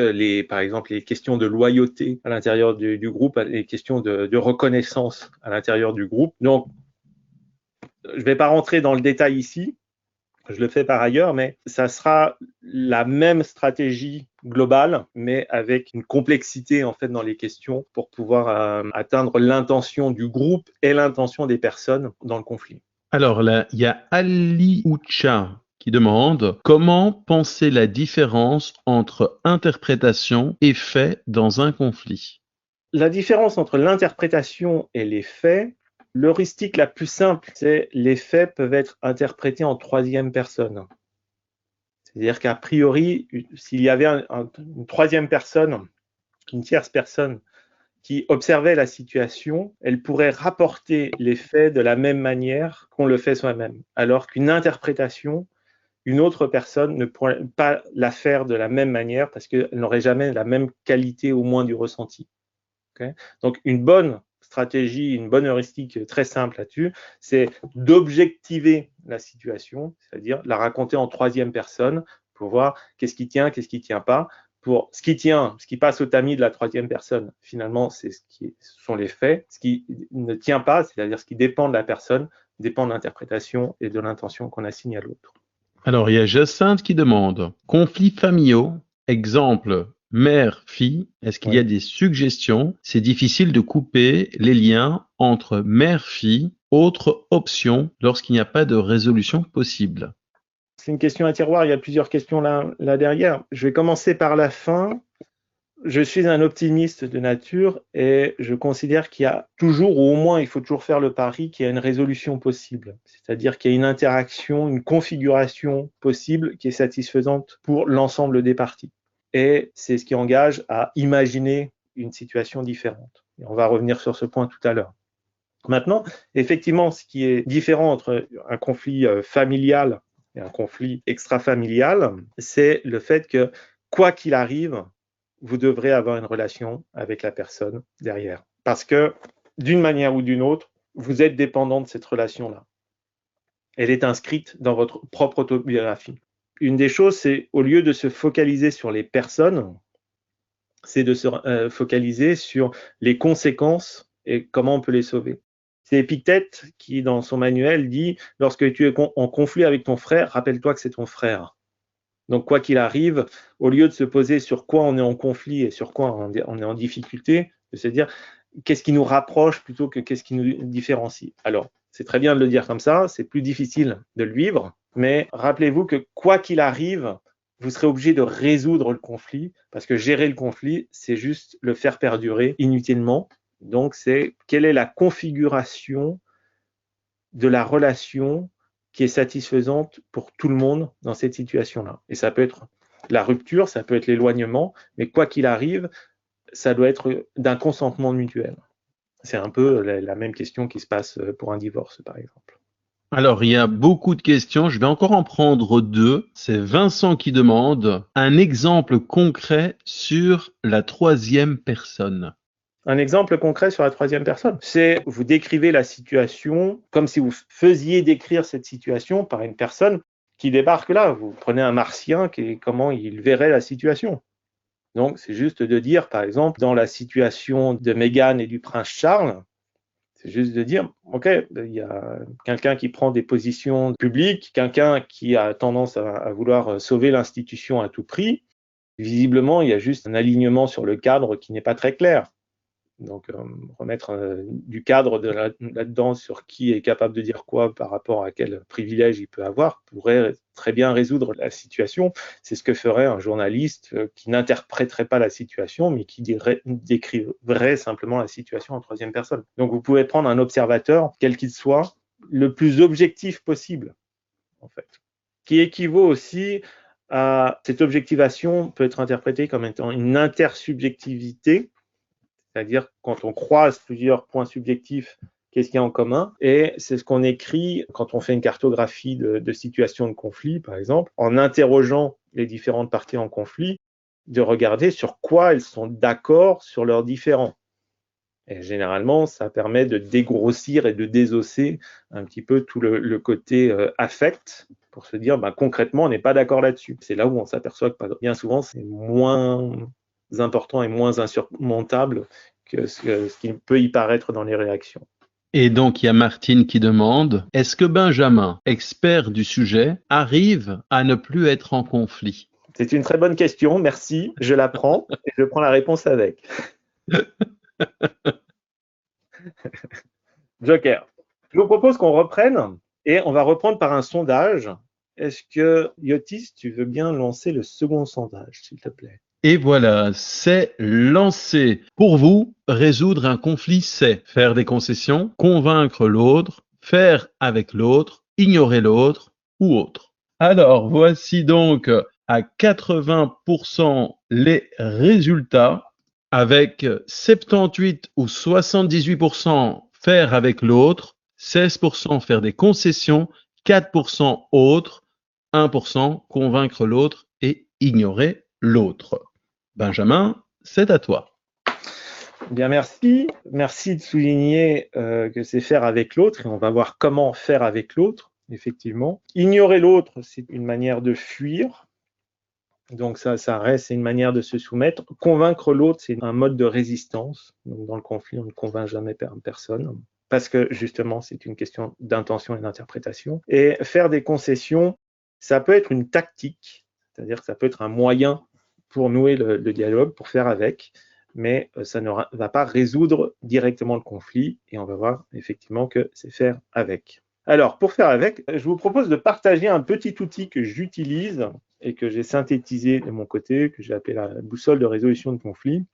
par exemple, les questions de loyauté à l'intérieur du groupe, les questions de reconnaissance à l'intérieur du groupe. Donc, je ne vais pas rentrer dans le détail ici. Je le fais par ailleurs, mais ça sera la même stratégie globale, mais avec une complexité en fait dans les questions pour pouvoir atteindre l'intention du groupe et l'intention des personnes dans le conflit. Alors là, il y a Ali Oucha qui demande comment penser la différence entre interprétation et fait dans un conflit. La différence entre l'interprétation et les faits, l'heuristique la plus simple, c'est les faits peuvent être interprétés en troisième personne. C'est-à-dire qu'à priori, s'il y avait une troisième personne, une tierce personne qui observait la situation, elle pourrait rapporter les faits de la même manière qu'on le fait soi-même. Alors qu'une interprétation, une autre personne ne pourrait pas la faire de la même manière parce qu'elle n'aurait jamais la même qualité au moins du ressenti. Okay? Donc une bonne stratégie, une bonne heuristique très simple là-dessus, c'est d'objectiver la situation, c'est-à-dire la raconter en troisième personne pour voir qu'est-ce qui tient, qu'est-ce qui ne tient pas. Pour ce qui tient, ce qui passe au tamis de la troisième personne, finalement, ce sont les faits. Ce qui ne tient pas, c'est-à-dire ce qui dépend de la personne, dépend de l'interprétation et de l'intention qu'on assigne à l'autre. Alors, il y a Jacinthe qui demande, conflits familiaux, exemple, mère-fille, est-ce qu'il y a des suggestions? C'est difficile de couper les liens entre mère-fille, autre option lorsqu'il n'y a pas de résolution possible. C'est une question à tiroir, il y a plusieurs questions là derrière. Je vais commencer par la fin. Je suis un optimiste de nature et je considère qu'il y a toujours, ou au moins il faut toujours faire le pari qu'il y a une résolution possible. C'est-à-dire qu'il y a une interaction, une configuration possible qui est satisfaisante pour l'ensemble des parties. Et c'est ce qui engage à imaginer une situation différente. Et on va revenir sur ce point tout à l'heure. Maintenant, effectivement, ce qui est différent entre un conflit familial et un conflit extrafamilial, c'est le fait que, quoi qu'il arrive, vous devrez avoir une relation avec la personne derrière. Parce que, d'une manière ou d'une autre, vous êtes dépendant de cette relation-là. Elle est inscrite dans votre propre autobiographie. Une des choses, c'est, au lieu de se focaliser sur les personnes, c'est de se focaliser sur les conséquences et comment on peut les sauver. C'est Épictète qui, dans son manuel, dit « Lorsque tu es en conflit avec ton frère, rappelle-toi que c'est ton frère. » Donc, quoi qu'il arrive, au lieu de se poser sur quoi on est en conflit et sur quoi on est en difficulté, de se dire qu'est-ce qui nous rapproche plutôt que qu'est-ce qui nous différencie. Alors, c'est très bien de le dire comme ça, c'est plus difficile de le vivre, mais rappelez-vous que quoi qu'il arrive, vous serez obligé de résoudre le conflit, parce que gérer le conflit, c'est juste le faire perdurer inutilement. Donc, c'est quelle est la configuration de la relation qui est satisfaisante pour tout le monde dans cette situation-là. Et ça peut être la rupture, ça peut être l'éloignement, mais quoi qu'il arrive, ça doit être d'un consentement mutuel. C'est un peu la même question qui se passe pour un divorce, par exemple. Alors, il y a beaucoup de questions. Je vais encore en prendre deux. C'est Vincent qui demande un exemple concret sur la troisième personne. Un exemple concret sur la troisième personne, c'est vous décrivez la situation comme si vous faisiez décrire cette situation par une personne qui débarque là. Vous prenez un martien, comment il verrait la situation. Donc, c'est juste de dire, par exemple, dans la situation de Meghan et du prince Charles, c'est juste de dire, OK, il y a quelqu'un qui prend des positions publiques, quelqu'un qui a tendance à vouloir sauver l'institution à tout prix. Visiblement, il y a juste un alignement sur le cadre qui n'est pas très clair. Donc, remettre du cadre là-dedans sur qui est capable de dire quoi par rapport à quel privilège il peut avoir pourrait très bien résoudre la situation. C'est ce que ferait un journaliste qui n'interpréterait pas la situation, mais qui décrirait simplement la situation en troisième personne. Donc, vous pouvez prendre un observateur, quel qu'il soit, le plus objectif possible, en fait, qui équivaut aussi à cette objectivation peut être interprétée comme étant une intersubjectivité. C'est-à-dire quand on croise plusieurs points subjectifs, qu'est-ce qu'il y a en commun? Et c'est ce qu'on écrit quand on fait une cartographie de situations de conflit, par exemple, en interrogeant les différentes parties en conflit, de regarder sur quoi elles sont d'accord sur leurs différends. Et généralement, ça permet de dégrossir et de désosser un petit peu tout le côté affect pour se dire concrètement, on n'est pas d'accord là-dessus. C'est là où on s'aperçoit que bien souvent, c'est moins important et moins insurmontable que ce qui peut y paraître dans les réactions. Et donc, il y a Martine qui demande, est-ce que Benjamin, expert du sujet, arrive à ne plus être en conflit? C'est une très bonne question, merci. Je la prends et je prends la réponse avec. Joker. Je vous propose qu'on reprenne et on va reprendre par un sondage. Est-ce que, Yotis, tu veux bien lancer le second sondage, s'il te plaît? Et voilà, c'est lancé. Pour vous, résoudre un conflit, c'est faire des concessions, convaincre l'autre, faire avec l'autre, ignorer l'autre ou autre. Alors, voici donc à 80% les résultats, avec 78 ou 78% faire avec l'autre, 16% faire des concessions, 4% autres, 1% convaincre l'autre et ignorer l'autre. Benjamin, c'est à toi. Bien, merci. Merci de souligner que c'est faire avec l'autre et on va voir comment faire avec l'autre, effectivement. Ignorer l'autre, c'est une manière de fuir. Donc ça reste, c'est une manière de se soumettre. Convaincre l'autre, c'est un mode de résistance. Donc dans le conflit, on ne convainc jamais personne parce que justement, c'est une question d'intention et d'interprétation. Et faire des concessions, ça peut être une tactique, c'est-à-dire que ça peut être un moyen pour nouer le dialogue, pour faire avec, mais ça ne va pas résoudre directement le conflit et on va voir effectivement que c'est faire avec. Alors, pour faire avec, je vous propose de partager un petit outil que j'utilise et que j'ai synthétisé de mon côté, que j'ai appelé la boussole de résolution de conflit,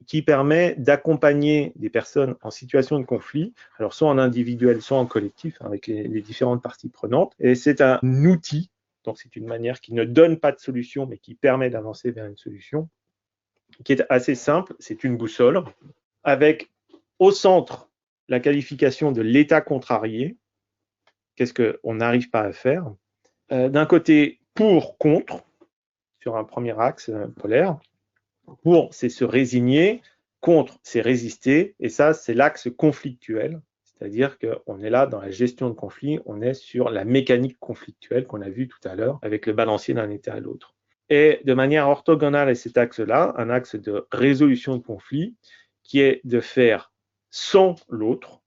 qui permet d'accompagner des personnes en situation de conflit, alors soit en individuel, soit en collectif, avec les différentes parties prenantes. Et c'est un outil, donc c'est une manière qui ne donne pas de solution, mais qui permet d'avancer vers une solution, qui est assez simple, c'est une boussole, avec au centre la qualification de l'état contrarié, qu'est-ce qu'on n'arrive pas à faire. D'un côté, pour, contre, sur un premier axe polaire. Pour, c'est se résigner. Contre, c'est résister. Et ça, c'est l'axe conflictuel. C'est-à-dire qu'on est là dans la gestion de conflit, on est sur la mécanique conflictuelle qu'on a vue tout à l'heure avec le balancier d'un état à l'autre. Et de manière orthogonale à cet axe-là, un axe de résolution de conflit qui est de faire sans l'autre,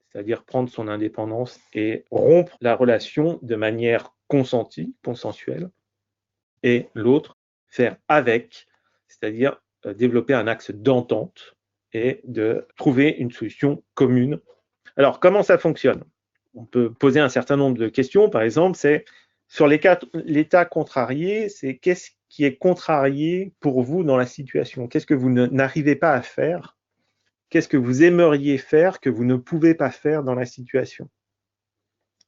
c'est-à-dire prendre son indépendance et rompre la relation de manière consentie, consensuelle, et l'autre, faire avec, c'est-à-dire développer un axe d'entente et de trouver une solution commune. Alors, comment ça fonctionne? On peut poser un certain nombre de questions, par exemple, c'est sur l'état contrarié, c'est qu'est-ce qui est contrarié pour vous dans la situation? Qu'est-ce que vous n'arrivez pas à faire? Qu'est-ce que vous aimeriez faire que vous ne pouvez pas faire dans la situation?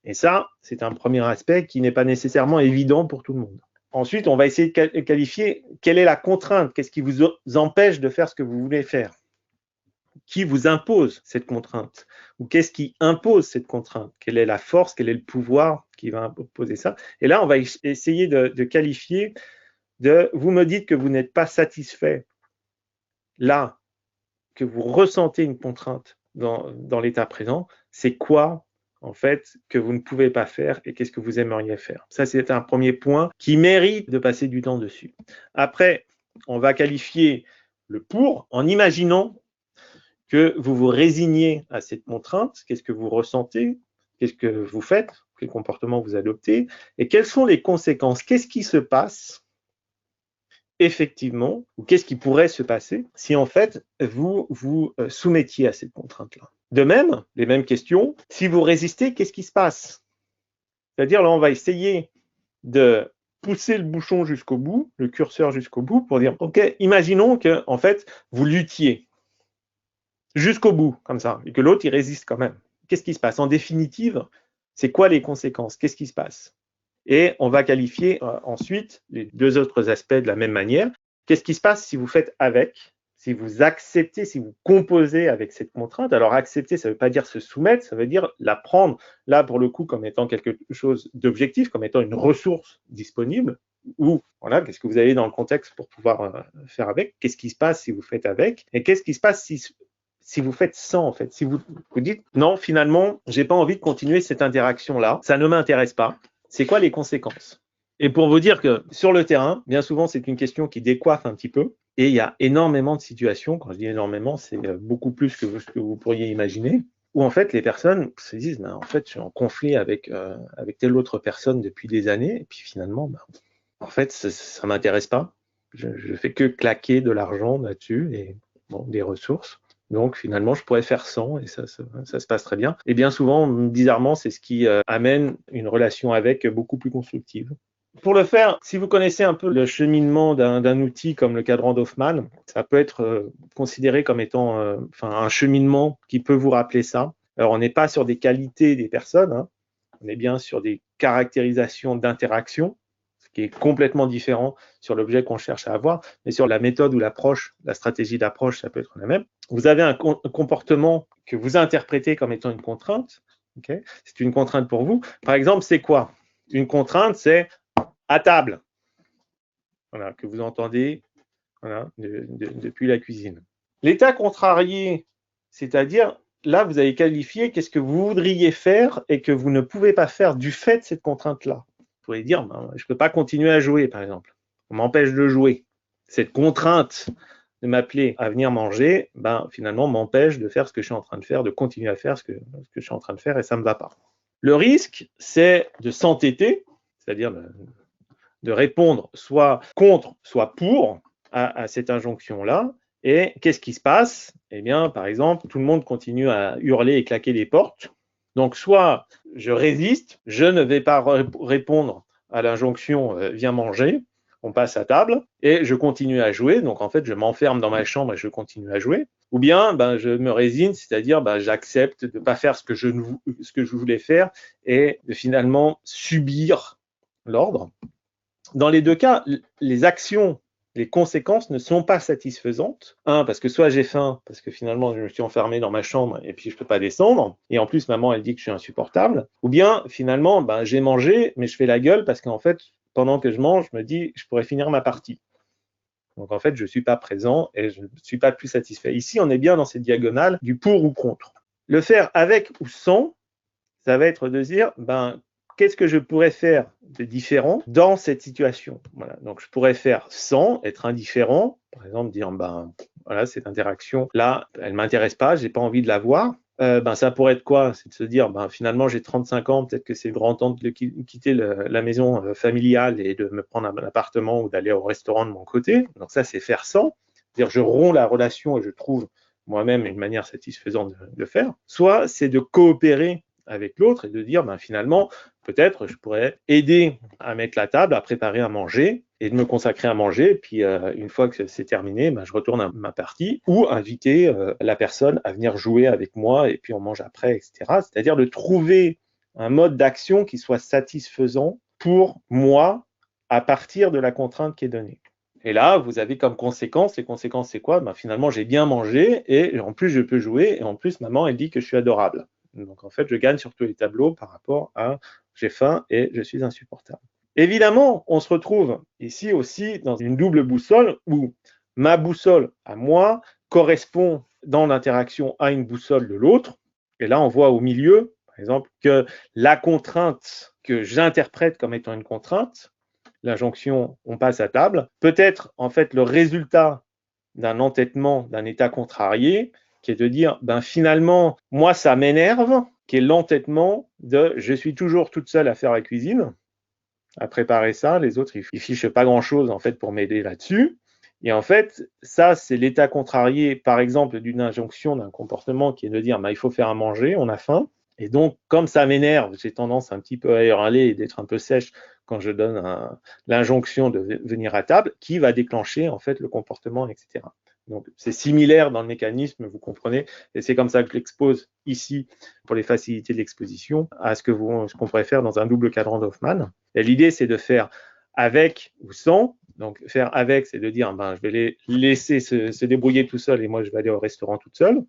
Et ça, c'est un premier aspect qui n'est pas nécessairement évident pour tout le monde. Ensuite, on va essayer de qualifier quelle est la contrainte, qu'est-ce qui vous empêche de faire ce que vous voulez faire? Qui vous impose cette contrainte? Ou qu'est-ce qui impose cette contrainte? Quelle est la force, quel est le pouvoir qui va imposer ça? Et là, on va essayer de qualifier vous me dites que vous n'êtes pas satisfait là, que vous ressentez une contrainte dans l'état présent, c'est quoi en fait que vous ne pouvez pas faire et qu'est-ce que vous aimeriez faire? Ça, c'est un premier point qui mérite de passer du temps dessus. Après, on va qualifier le pour en imaginant que vous vous résignez à cette contrainte. Qu'est-ce que vous ressentez? Qu'est-ce que vous faites? Quel comportement vous adoptez? Et quelles sont les conséquences? Qu'est-ce qui se passe effectivement, ou qu'est-ce qui pourrait se passer si en fait vous vous soumettiez à cette contrainte-là? De même, les mêmes questions, si vous résistez, qu'est-ce qui se passe? C'est-à-dire là, on va essayer de pousser le bouchon jusqu'au bout, le curseur jusqu'au bout, pour dire, ok, imaginons que en fait vous luttiez jusqu'au bout, comme ça, et que l'autre il résiste quand même. Qu'est-ce qui se passe? En définitive, c'est quoi les conséquences? Qu'est-ce qui se passe? Et on va qualifier ensuite les deux autres aspects de la même manière. Qu'est-ce qui se passe si vous faites avec, si vous acceptez, si vous composez avec cette contrainte? Alors accepter, ça ne veut pas dire se soumettre, ça veut dire la prendre, là pour le coup, comme étant quelque chose d'objectif, comme étant une ressource disponible, ou voilà, qu'est-ce que vous avez dans le contexte pour pouvoir faire avec? Qu'est-ce qui se passe si vous faites avec? Et qu'est-ce qui se passe si vous faites sans, en fait, si vous dites non, finalement, j'ai pas envie de continuer cette interaction-là, ça ne m'intéresse pas. C'est quoi les conséquences? Et pour vous dire que sur le terrain, bien souvent, c'est une question qui décoiffe un petit peu. Et il y a énormément de situations, quand je dis énormément, c'est beaucoup plus que ce que vous pourriez imaginer, où en fait les personnes se disent, en fait, je suis en conflit avec telle autre personne depuis des années, et puis finalement, en fait, ça m'intéresse pas. Je fais que claquer de l'argent là-dessus et des ressources. Donc finalement, je pourrais faire sans et ça se passe très bien. Et bien souvent, bizarrement, c'est ce qui amène une relation avec beaucoup plus constructive. Pour le faire, si vous connaissez un peu le cheminement d'un outil comme le cadran d'Hoffman, ça peut être considéré comme étant un cheminement qui peut vous rappeler ça. Alors, on n'est pas sur des qualités des personnes, hein, on est bien sur des caractérisations d'interaction, ce qui est complètement différent sur l'objet qu'on cherche à avoir, mais sur la méthode ou l'approche, la stratégie d'approche, ça peut être la même. Vous avez un comportement que vous interprétez comme étant une contrainte. Okay, c'est une contrainte pour vous. Par exemple, c'est quoi? Une contrainte, c'est à table, voilà, que vous entendez voilà, depuis la cuisine. L'état contrarié, c'est-à-dire, là, vous avez qualifié qu'est-ce que vous voudriez faire et que vous ne pouvez pas faire du fait de cette contrainte-là. Vous pourriez dire, je ne peux pas continuer à jouer, par exemple. On m'empêche de jouer. Cette contrainte de m'appeler à venir manger, finalement, m'empêche de faire ce que je suis en train de faire, de continuer à faire ce que je suis en train de faire et ça ne me va pas. Le risque, c'est de s'entêter, c'est-à-dire de répondre soit contre, soit pour à cette injonction-là. Et qu'est-ce qui se passe? Eh bien, par exemple, tout le monde continue à hurler et claquer les portes. Donc, soit je résiste, je ne vais pas répondre à l'injonction viens manger, on passe à table, et je continue à jouer. Donc, en fait, je m'enferme dans ma chambre et je continue à jouer. Ou bien, je me résigne, c'est-à-dire j'accepte de ne pas faire ce que je voulais faire et de finalement subir l'ordre. Dans les deux cas, les actions, les conséquences ne sont pas satisfaisantes. Un, parce que soit j'ai faim, parce que finalement je me suis enfermé dans ma chambre et puis je ne peux pas descendre, et en plus maman elle dit que je suis insupportable. Ou bien finalement j'ai mangé, mais je fais la gueule parce qu'en fait, pendant que je mange, je me dis je pourrais finir ma partie. Donc en fait, je ne suis pas présent et je ne suis pas plus satisfait. Ici, on est bien dans cette diagonale du pour ou contre. Le faire avec ou sans, ça va être de dire qu'est-ce que je pourrais faire de différent dans cette situation? Voilà. Donc, je pourrais faire sans être indifférent, par exemple, dire, voilà, cette interaction-là, elle ne m'intéresse pas, je n'ai pas envie de la voir. Ça pourrait être quoi? C'est de se dire, finalement, j'ai 35 ans, peut-être que c'est le grand temps de quitter la maison familiale et de me prendre un appartement ou d'aller au restaurant de mon côté. Donc, ça, c'est faire sans. C'est-à-dire, je romps la relation et je trouve moi-même une manière satisfaisante de faire. Soit, c'est de coopérer avec l'autre et de dire finalement peut-être je pourrais aider à mettre la table, à préparer à manger et de me consacrer à manger, et puis une fois que c'est terminé, je retourne à ma partie ou inviter la personne à venir jouer avec moi et puis on mange après, etc. C'est-à-dire de trouver un mode d'action qui soit satisfaisant pour moi à partir de la contrainte qui est donnée. Et là, vous avez comme conséquence, les conséquences c'est quoi? Finalement j'ai bien mangé et en plus je peux jouer et en plus maman elle dit que je suis adorable. Donc, en fait, je gagne sur tous les tableaux par rapport à j'ai faim et je suis insupportable. Évidemment, on se retrouve ici aussi dans une double boussole où ma boussole à moi correspond dans l'interaction à une boussole de l'autre. Et là, on voit au milieu, par exemple, que la contrainte que j'interprète comme étant une contrainte, l'injonction on passe à table, peut être en fait le résultat d'un entêtement, d'un état contrarié, qui est de dire finalement, moi ça m'énerve, qui est l'entêtement de je suis toujours toute seule à faire la cuisine, à préparer ça, les autres ils fichent pas grand chose en fait pour m'aider là-dessus. Et en fait, ça, c'est l'état contrarié, par exemple, d'une injonction, d'un comportement qui est de dire il faut faire à manger, on a faim. Et donc, comme ça m'énerve, j'ai tendance un petit peu à hurler et d'être un peu sèche quand je donne l'injonction de venir à table, qui va déclencher en fait le comportement, etc. Donc, c'est similaire dans le mécanisme, vous comprenez, et c'est comme ça que je l'expose ici pour les facilités de l'exposition à ce qu'on pourrait faire dans un double cadran d'Hoffmann. Et l'idée, c'est de faire avec ou sans. Donc, faire avec, c'est de dire, je vais les laisser se débrouiller tout seul et moi, je vais aller au restaurant toute seule.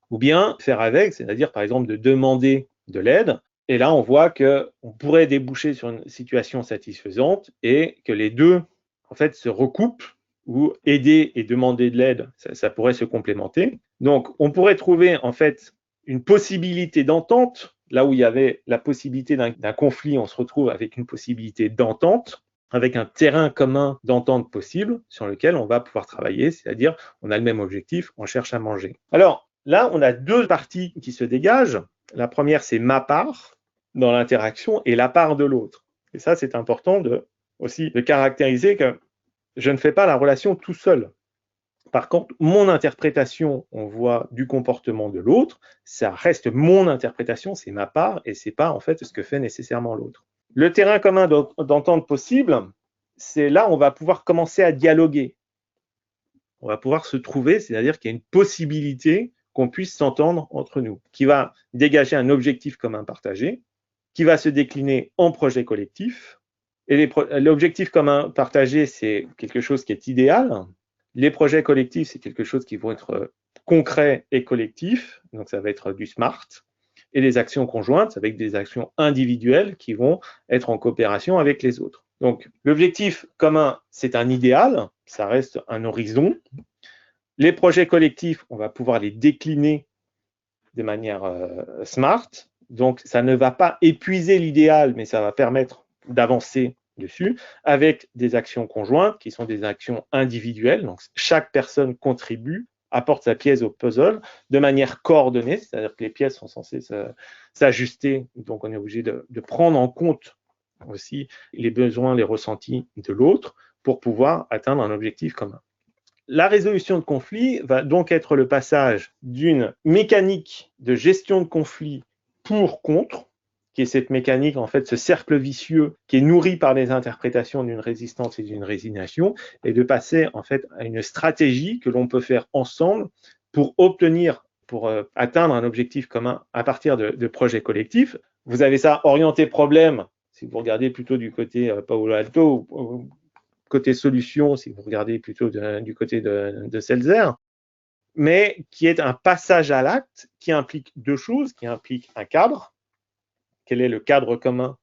Ou bien faire avec, c'est-à-dire, par exemple, de demander de l'aide. Et là, on voit qu'on pourrait déboucher sur une situation satisfaisante et que les deux, en fait, se recoupent, ou aider et demander de l'aide, ça pourrait se complémenter. Donc, on pourrait trouver, en fait, une possibilité d'entente. Là où il y avait la possibilité d'un conflit, on se retrouve avec une possibilité d'entente, avec un terrain commun d'entente possible sur lequel on va pouvoir travailler, c'est-à-dire on a le même objectif, on cherche à manger. Alors là, on a deux parties qui se dégagent. La première, c'est ma part dans l'interaction et la part de l'autre. Et ça, c'est important aussi de caractériser que je ne fais pas la relation tout seul. Par contre, mon interprétation, on voit, du comportement de l'autre, ça reste mon interprétation, c'est ma part, et c'est pas en fait ce que fait nécessairement l'autre. Le terrain commun d'entente possible, c'est là où on va pouvoir commencer à dialoguer. On va pouvoir se trouver, c'est-à-dire qu'il y a une possibilité qu'on puisse s'entendre entre nous, qui va dégager un objectif commun partagé, qui va se décliner en projet collectif. Et l'objectif commun partagé, c'est quelque chose qui est idéal. Les projets collectifs, c'est quelque chose qui vont être concret et collectif, donc ça va être du SMART. Et les actions conjointes, avec des actions individuelles qui vont être en coopération avec les autres. Donc, l'objectif commun, c'est un idéal, ça reste un horizon. Les projets collectifs, on va pouvoir les décliner de manière SMART. Donc, ça ne va pas épuiser l'idéal, mais ça va permettre d'avancer dessus, avec des actions conjointes qui sont des actions individuelles. Donc, chaque personne contribue, apporte sa pièce au puzzle de manière coordonnée, c'est-à-dire que les pièces sont censées s'ajuster. Donc, on est obligé de prendre en compte aussi les besoins, les ressentis de l'autre pour pouvoir atteindre un objectif commun. La résolution de conflits va donc être le passage d'une mécanique de gestion de conflits pour-contre, qui est cette mécanique, en fait, ce cercle vicieux qui est nourri par les interprétations d'une résistance et d'une résignation, et de passer, en fait, à une stratégie que l'on peut faire ensemble pour atteindre un objectif commun à partir de projets collectifs. Vous avez ça orienté problème, si vous regardez plutôt du côté Paolo Alto, ou côté solution, si vous regardez plutôt du côté de Seltzer, mais qui est un passage à l'acte qui implique deux choses, qui implique un cadre. Quel est le cadre commun?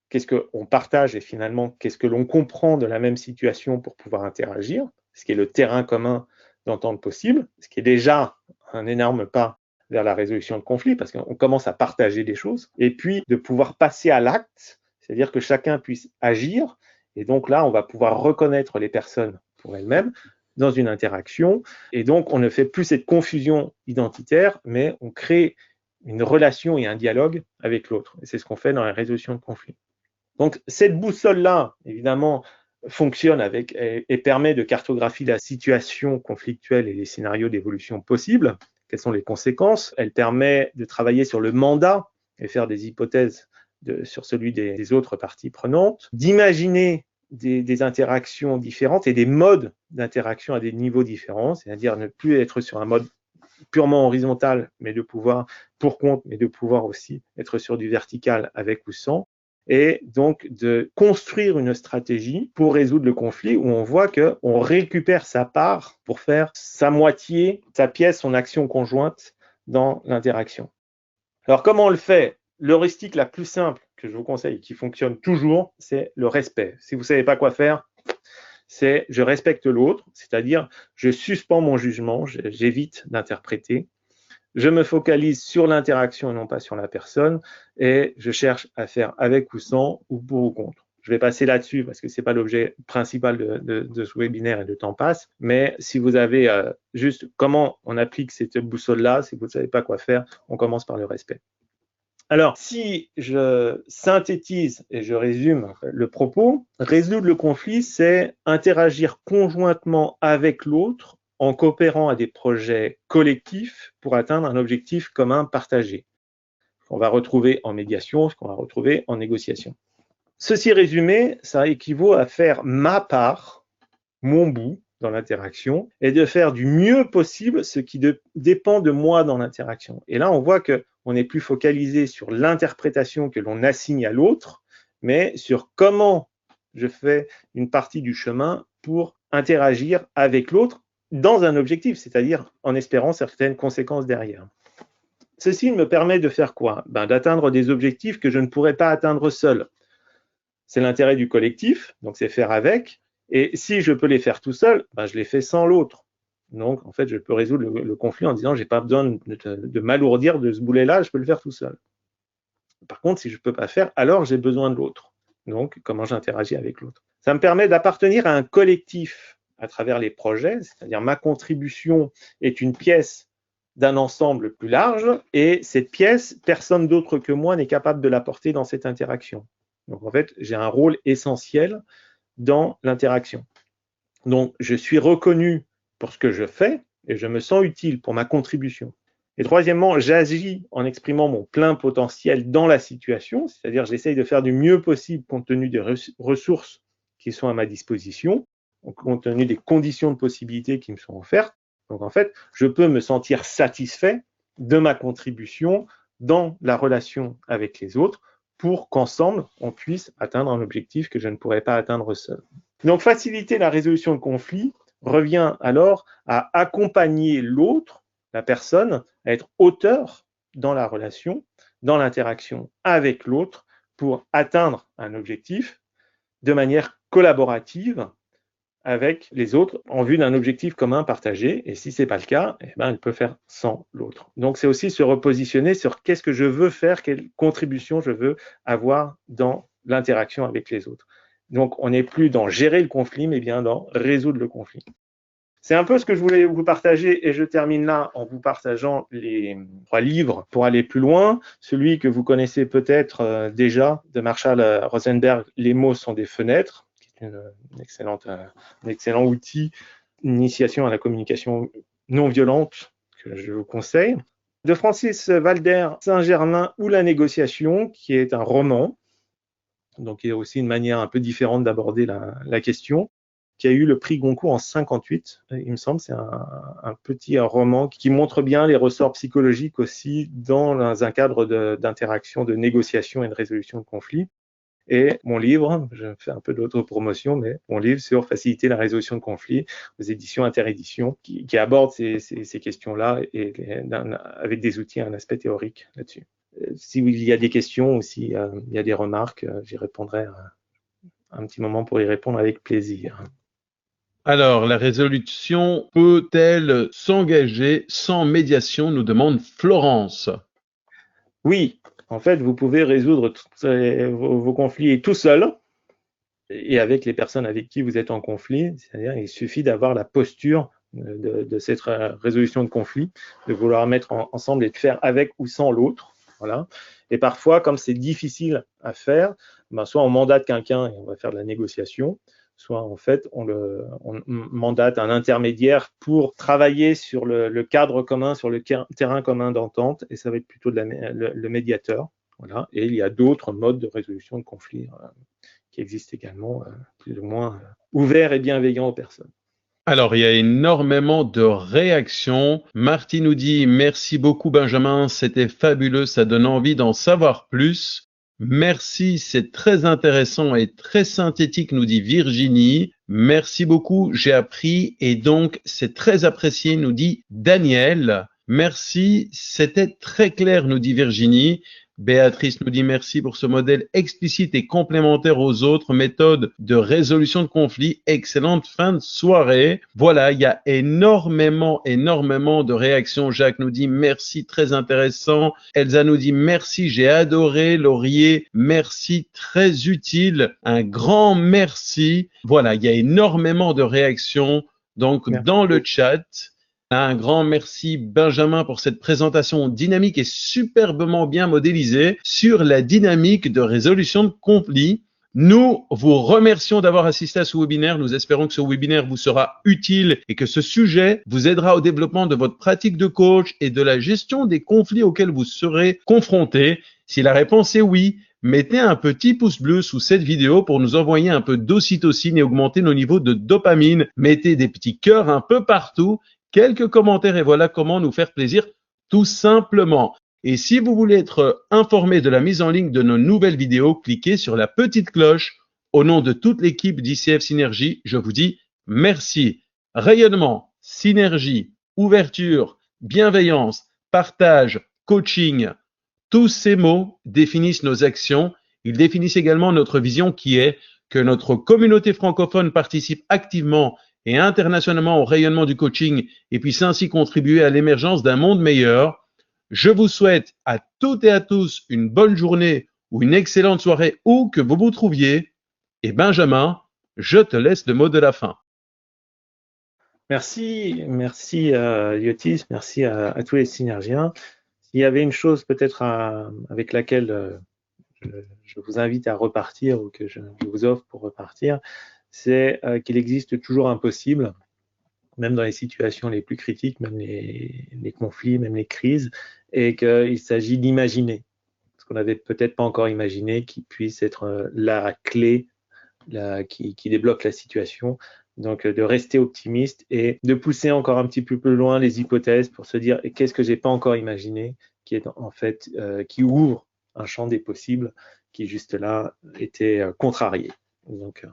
Qu'est-ce qu'on partage et finalement, qu'est-ce que l'on comprend de la même situation pour pouvoir interagir? Ce qui est le terrain commun d'entente possible, ce qui est déjà un énorme pas vers la résolution de conflits, parce qu'on commence à partager des choses, et puis de pouvoir passer à l'acte, c'est-à-dire que chacun puisse agir, et donc là, on va pouvoir reconnaître les personnes pour elles-mêmes dans une interaction, et donc on ne fait plus cette confusion identitaire, mais on crée une relation et un dialogue avec l'autre. Et c'est ce qu'on fait dans la résolution de conflits. Donc cette boussole-là, évidemment, fonctionne et permet de cartographier la situation conflictuelle et les scénarios d'évolution possibles. Quelles sont les conséquences? Elle permet de travailler sur le mandat et faire des hypothèses sur celui des autres parties prenantes, d'imaginer des interactions différentes et des modes d'interaction à des niveaux différents, c'est-à-dire ne plus être sur un mode purement horizontal, mais de pouvoir, pour compte, mais de pouvoir aussi être sur du vertical avec ou sans, et donc de construire une stratégie pour résoudre le conflit où on voit qu'on récupère sa part pour faire sa moitié, sa pièce, son action conjointe dans l'interaction. Alors comment on le fait? L'heuristique la plus simple que je vous conseille, qui fonctionne toujours, c'est le respect. Si vous ne savez pas quoi faire, c'est je respecte l'autre, c'est-à-dire je suspends mon jugement, j'évite d'interpréter, je me focalise sur l'interaction et non pas sur la personne, et je cherche à faire avec ou sans, ou pour ou contre. Je vais passer là-dessus parce que c'est pas l'objet principal de ce webinaire et le temps passe. Mais si vous avez juste comment on applique cette boussole-là, si vous ne savez pas quoi faire, on commence par le respect. Alors, si je synthétise et je résume le propos, résoudre le conflit, c'est interagir conjointement avec l'autre en coopérant à des projets collectifs pour atteindre un objectif commun partagé. Ce qu'on va retrouver en médiation, ce qu'on va retrouver en négociation. Ceci résumé, ça équivaut à faire ma part, mon bout dans l'interaction, et de faire du mieux possible ce qui dépend de moi dans l'interaction. Et là, on voit qu'on n'est plus focalisé sur l'interprétation que l'on assigne à l'autre, mais sur comment je fais une partie du chemin pour interagir avec l'autre dans un objectif, c'est-à-dire en espérant certaines conséquences derrière. Ceci me permet de faire quoi? D'atteindre des objectifs que je ne pourrais pas atteindre seul. C'est l'intérêt du collectif, donc c'est faire avec. Et si je peux les faire tout seul, je les fais sans l'autre. Donc, en fait, je peux résoudre le conflit en disant, j'ai pas besoin de m'alourdir de ce boulet-là, je peux le faire tout seul. Par contre, si je peux pas faire, alors j'ai besoin de l'autre. Donc, comment j'interagis avec l'autre? Ça me permet d'appartenir à un collectif à travers les projets, c'est-à-dire ma contribution est une pièce d'un ensemble plus large, et cette pièce, personne d'autre que moi n'est capable de l'apporter dans cette interaction. Donc, en fait, j'ai un rôle essentiel dans l'interaction. Donc, je suis reconnu pour ce que je fais et je me sens utile pour ma contribution. Et troisièmement, j'agis en exprimant mon plein potentiel dans la situation, c'est-à-dire j'essaye de faire du mieux possible compte tenu des ressources qui sont à ma disposition, compte tenu des conditions de possibilité qui me sont offertes. Donc, en fait, je peux me sentir satisfait de ma contribution dans la relation avec les autres, pour qu'ensemble, on puisse atteindre un objectif que je ne pourrais pas atteindre seul. Donc, faciliter la résolution de conflits revient alors à accompagner l'autre, la personne, à être auteur dans la relation, dans l'interaction avec l'autre, pour atteindre un objectif de manière collaborative avec les autres en vue d'un objectif commun partagé. Et si ce n'est pas le cas, il peut faire sans l'autre. Donc, c'est aussi se repositionner sur qu'est-ce que je veux faire, quelle contribution je veux avoir dans l'interaction avec les autres. Donc, on n'est plus dans gérer le conflit, mais bien dans résoudre le conflit. C'est un peu ce que je voulais vous partager et je termine là en vous partageant les 3 livres pour aller plus loin. Celui que vous connaissez peut-être déjà de Marshall Rosenberg, Les mots sont des fenêtres, un excellent outil d'initiation à la communication non violente que je vous conseille. De Francis Walder, Saint-Germain ou la négociation, qui est un roman, donc il y a aussi une manière un peu différente d'aborder la question, qui a eu le prix Goncourt en 58, il me semble. C'est un petit roman qui montre bien les ressorts psychologiques aussi dans un cadre d'interaction, de négociation et de résolution de conflits. Et mon livre, je fais un peu d'autopromotion, mais mon livre sur faciliter la résolution de conflits aux éditions Interédition, qui aborde ces questions-là et avec des outils, un aspect théorique là-dessus. S'il y a des questions ou s'il y a des remarques, j'y répondrai un petit moment pour y répondre avec plaisir. Alors, la résolution peut-elle s'engager sans médiation, nous demande Florence. Oui, en fait, vous pouvez résoudre vos conflits tout seul et avec les personnes avec qui vous êtes en conflit. C'est-à-dire, il suffit d'avoir la posture de cette résolution de conflit, de vouloir mettre ensemble et de faire avec ou sans l'autre. Voilà. Et parfois, comme c'est difficile à faire, soit on mandate quelqu'un et on va faire de la négociation, soit en fait on mandate un intermédiaire pour travailler sur le cadre commun, sur le terrain commun d'entente, et ça va être plutôt le médiateur. Voilà. Et il y a d'autres modes de résolution de conflits qui existent également, plus ou moins ouverts et bienveillants aux personnes. Alors, il y a énormément de réactions. Marty nous dit « Merci beaucoup Benjamin, c'était fabuleux, ça donne envie d'en savoir plus. » Merci, c'est très intéressant et très synthétique, nous dit Virginie. Merci beaucoup, j'ai appris et donc c'est très apprécié, nous dit Daniel. Merci, c'était très clair, nous dit Virginie. Béatrice nous dit merci pour ce modèle explicite et complémentaire aux autres méthodes de résolution de conflits. Excellente fin de soirée. Voilà, il y a énormément de réactions. Jacques nous dit merci, très intéressant. Elsa nous dit merci, j'ai adoré. Laurier, merci, très utile. Un grand merci. Voilà, il y a énormément de réactions. Donc, Merci. dans le chat, un grand merci Benjamin pour cette présentation dynamique et superbement bien modélisée sur la dynamique de résolution de conflits. Nous vous remercions d'avoir assisté à ce webinaire. Nous espérons que ce webinaire vous sera utile et que ce sujet vous aidera au développement de votre pratique de coach et de la gestion des conflits auxquels vous serez confrontés. Si la réponse est oui, mettez un petit pouce bleu sous cette vidéo pour nous envoyer un peu d'ocytocine et augmenter nos niveaux de dopamine. Mettez des petits cœurs un peu partout. Quelques commentaires et voilà comment nous faire plaisir tout simplement. Et si vous voulez être informé de la mise en ligne de nos nouvelles vidéos, cliquez sur la petite cloche. Au nom de toute l'équipe d'ICF Synergie, je vous dis merci. Rayonnement, synergie, ouverture, bienveillance, partage, coaching, tous ces mots définissent nos actions. Ils définissent également notre vision qui est que notre communauté francophone participe activement et internationalement au rayonnement du coaching et puisse ainsi contribuer à l'émergence d'un monde meilleur. Je vous souhaite à toutes et à tous une bonne journée ou une excellente soirée où que vous vous trouviez. Et Benjamin, je te laisse le mot de la fin. Merci Yotis, merci à tous les synergiens. S'il y avait une chose peut-être avec laquelle je vous invite à repartir ou que je vous offre pour repartir, c'est qu'il existe toujours un possible, même dans les situations les plus critiques, même les conflits, même les crises, et qu'il s'agit d'imaginer ce qu'on n'avait peut-être pas encore imaginé, qui puisse être la clé qui débloque la situation. Donc, de rester optimiste et de pousser encore un petit peu plus loin les hypothèses pour se dire qu'est-ce que j'ai pas encore imaginé, qui est en fait qui ouvre un champ des possibles qui juste là était contrarié. Donc,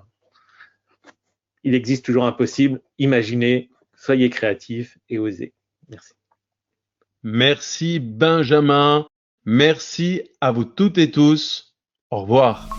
il existe toujours un possible. Imaginez, soyez créatifs et osez. Merci. Merci Benjamin. Merci à vous toutes et tous. Au revoir.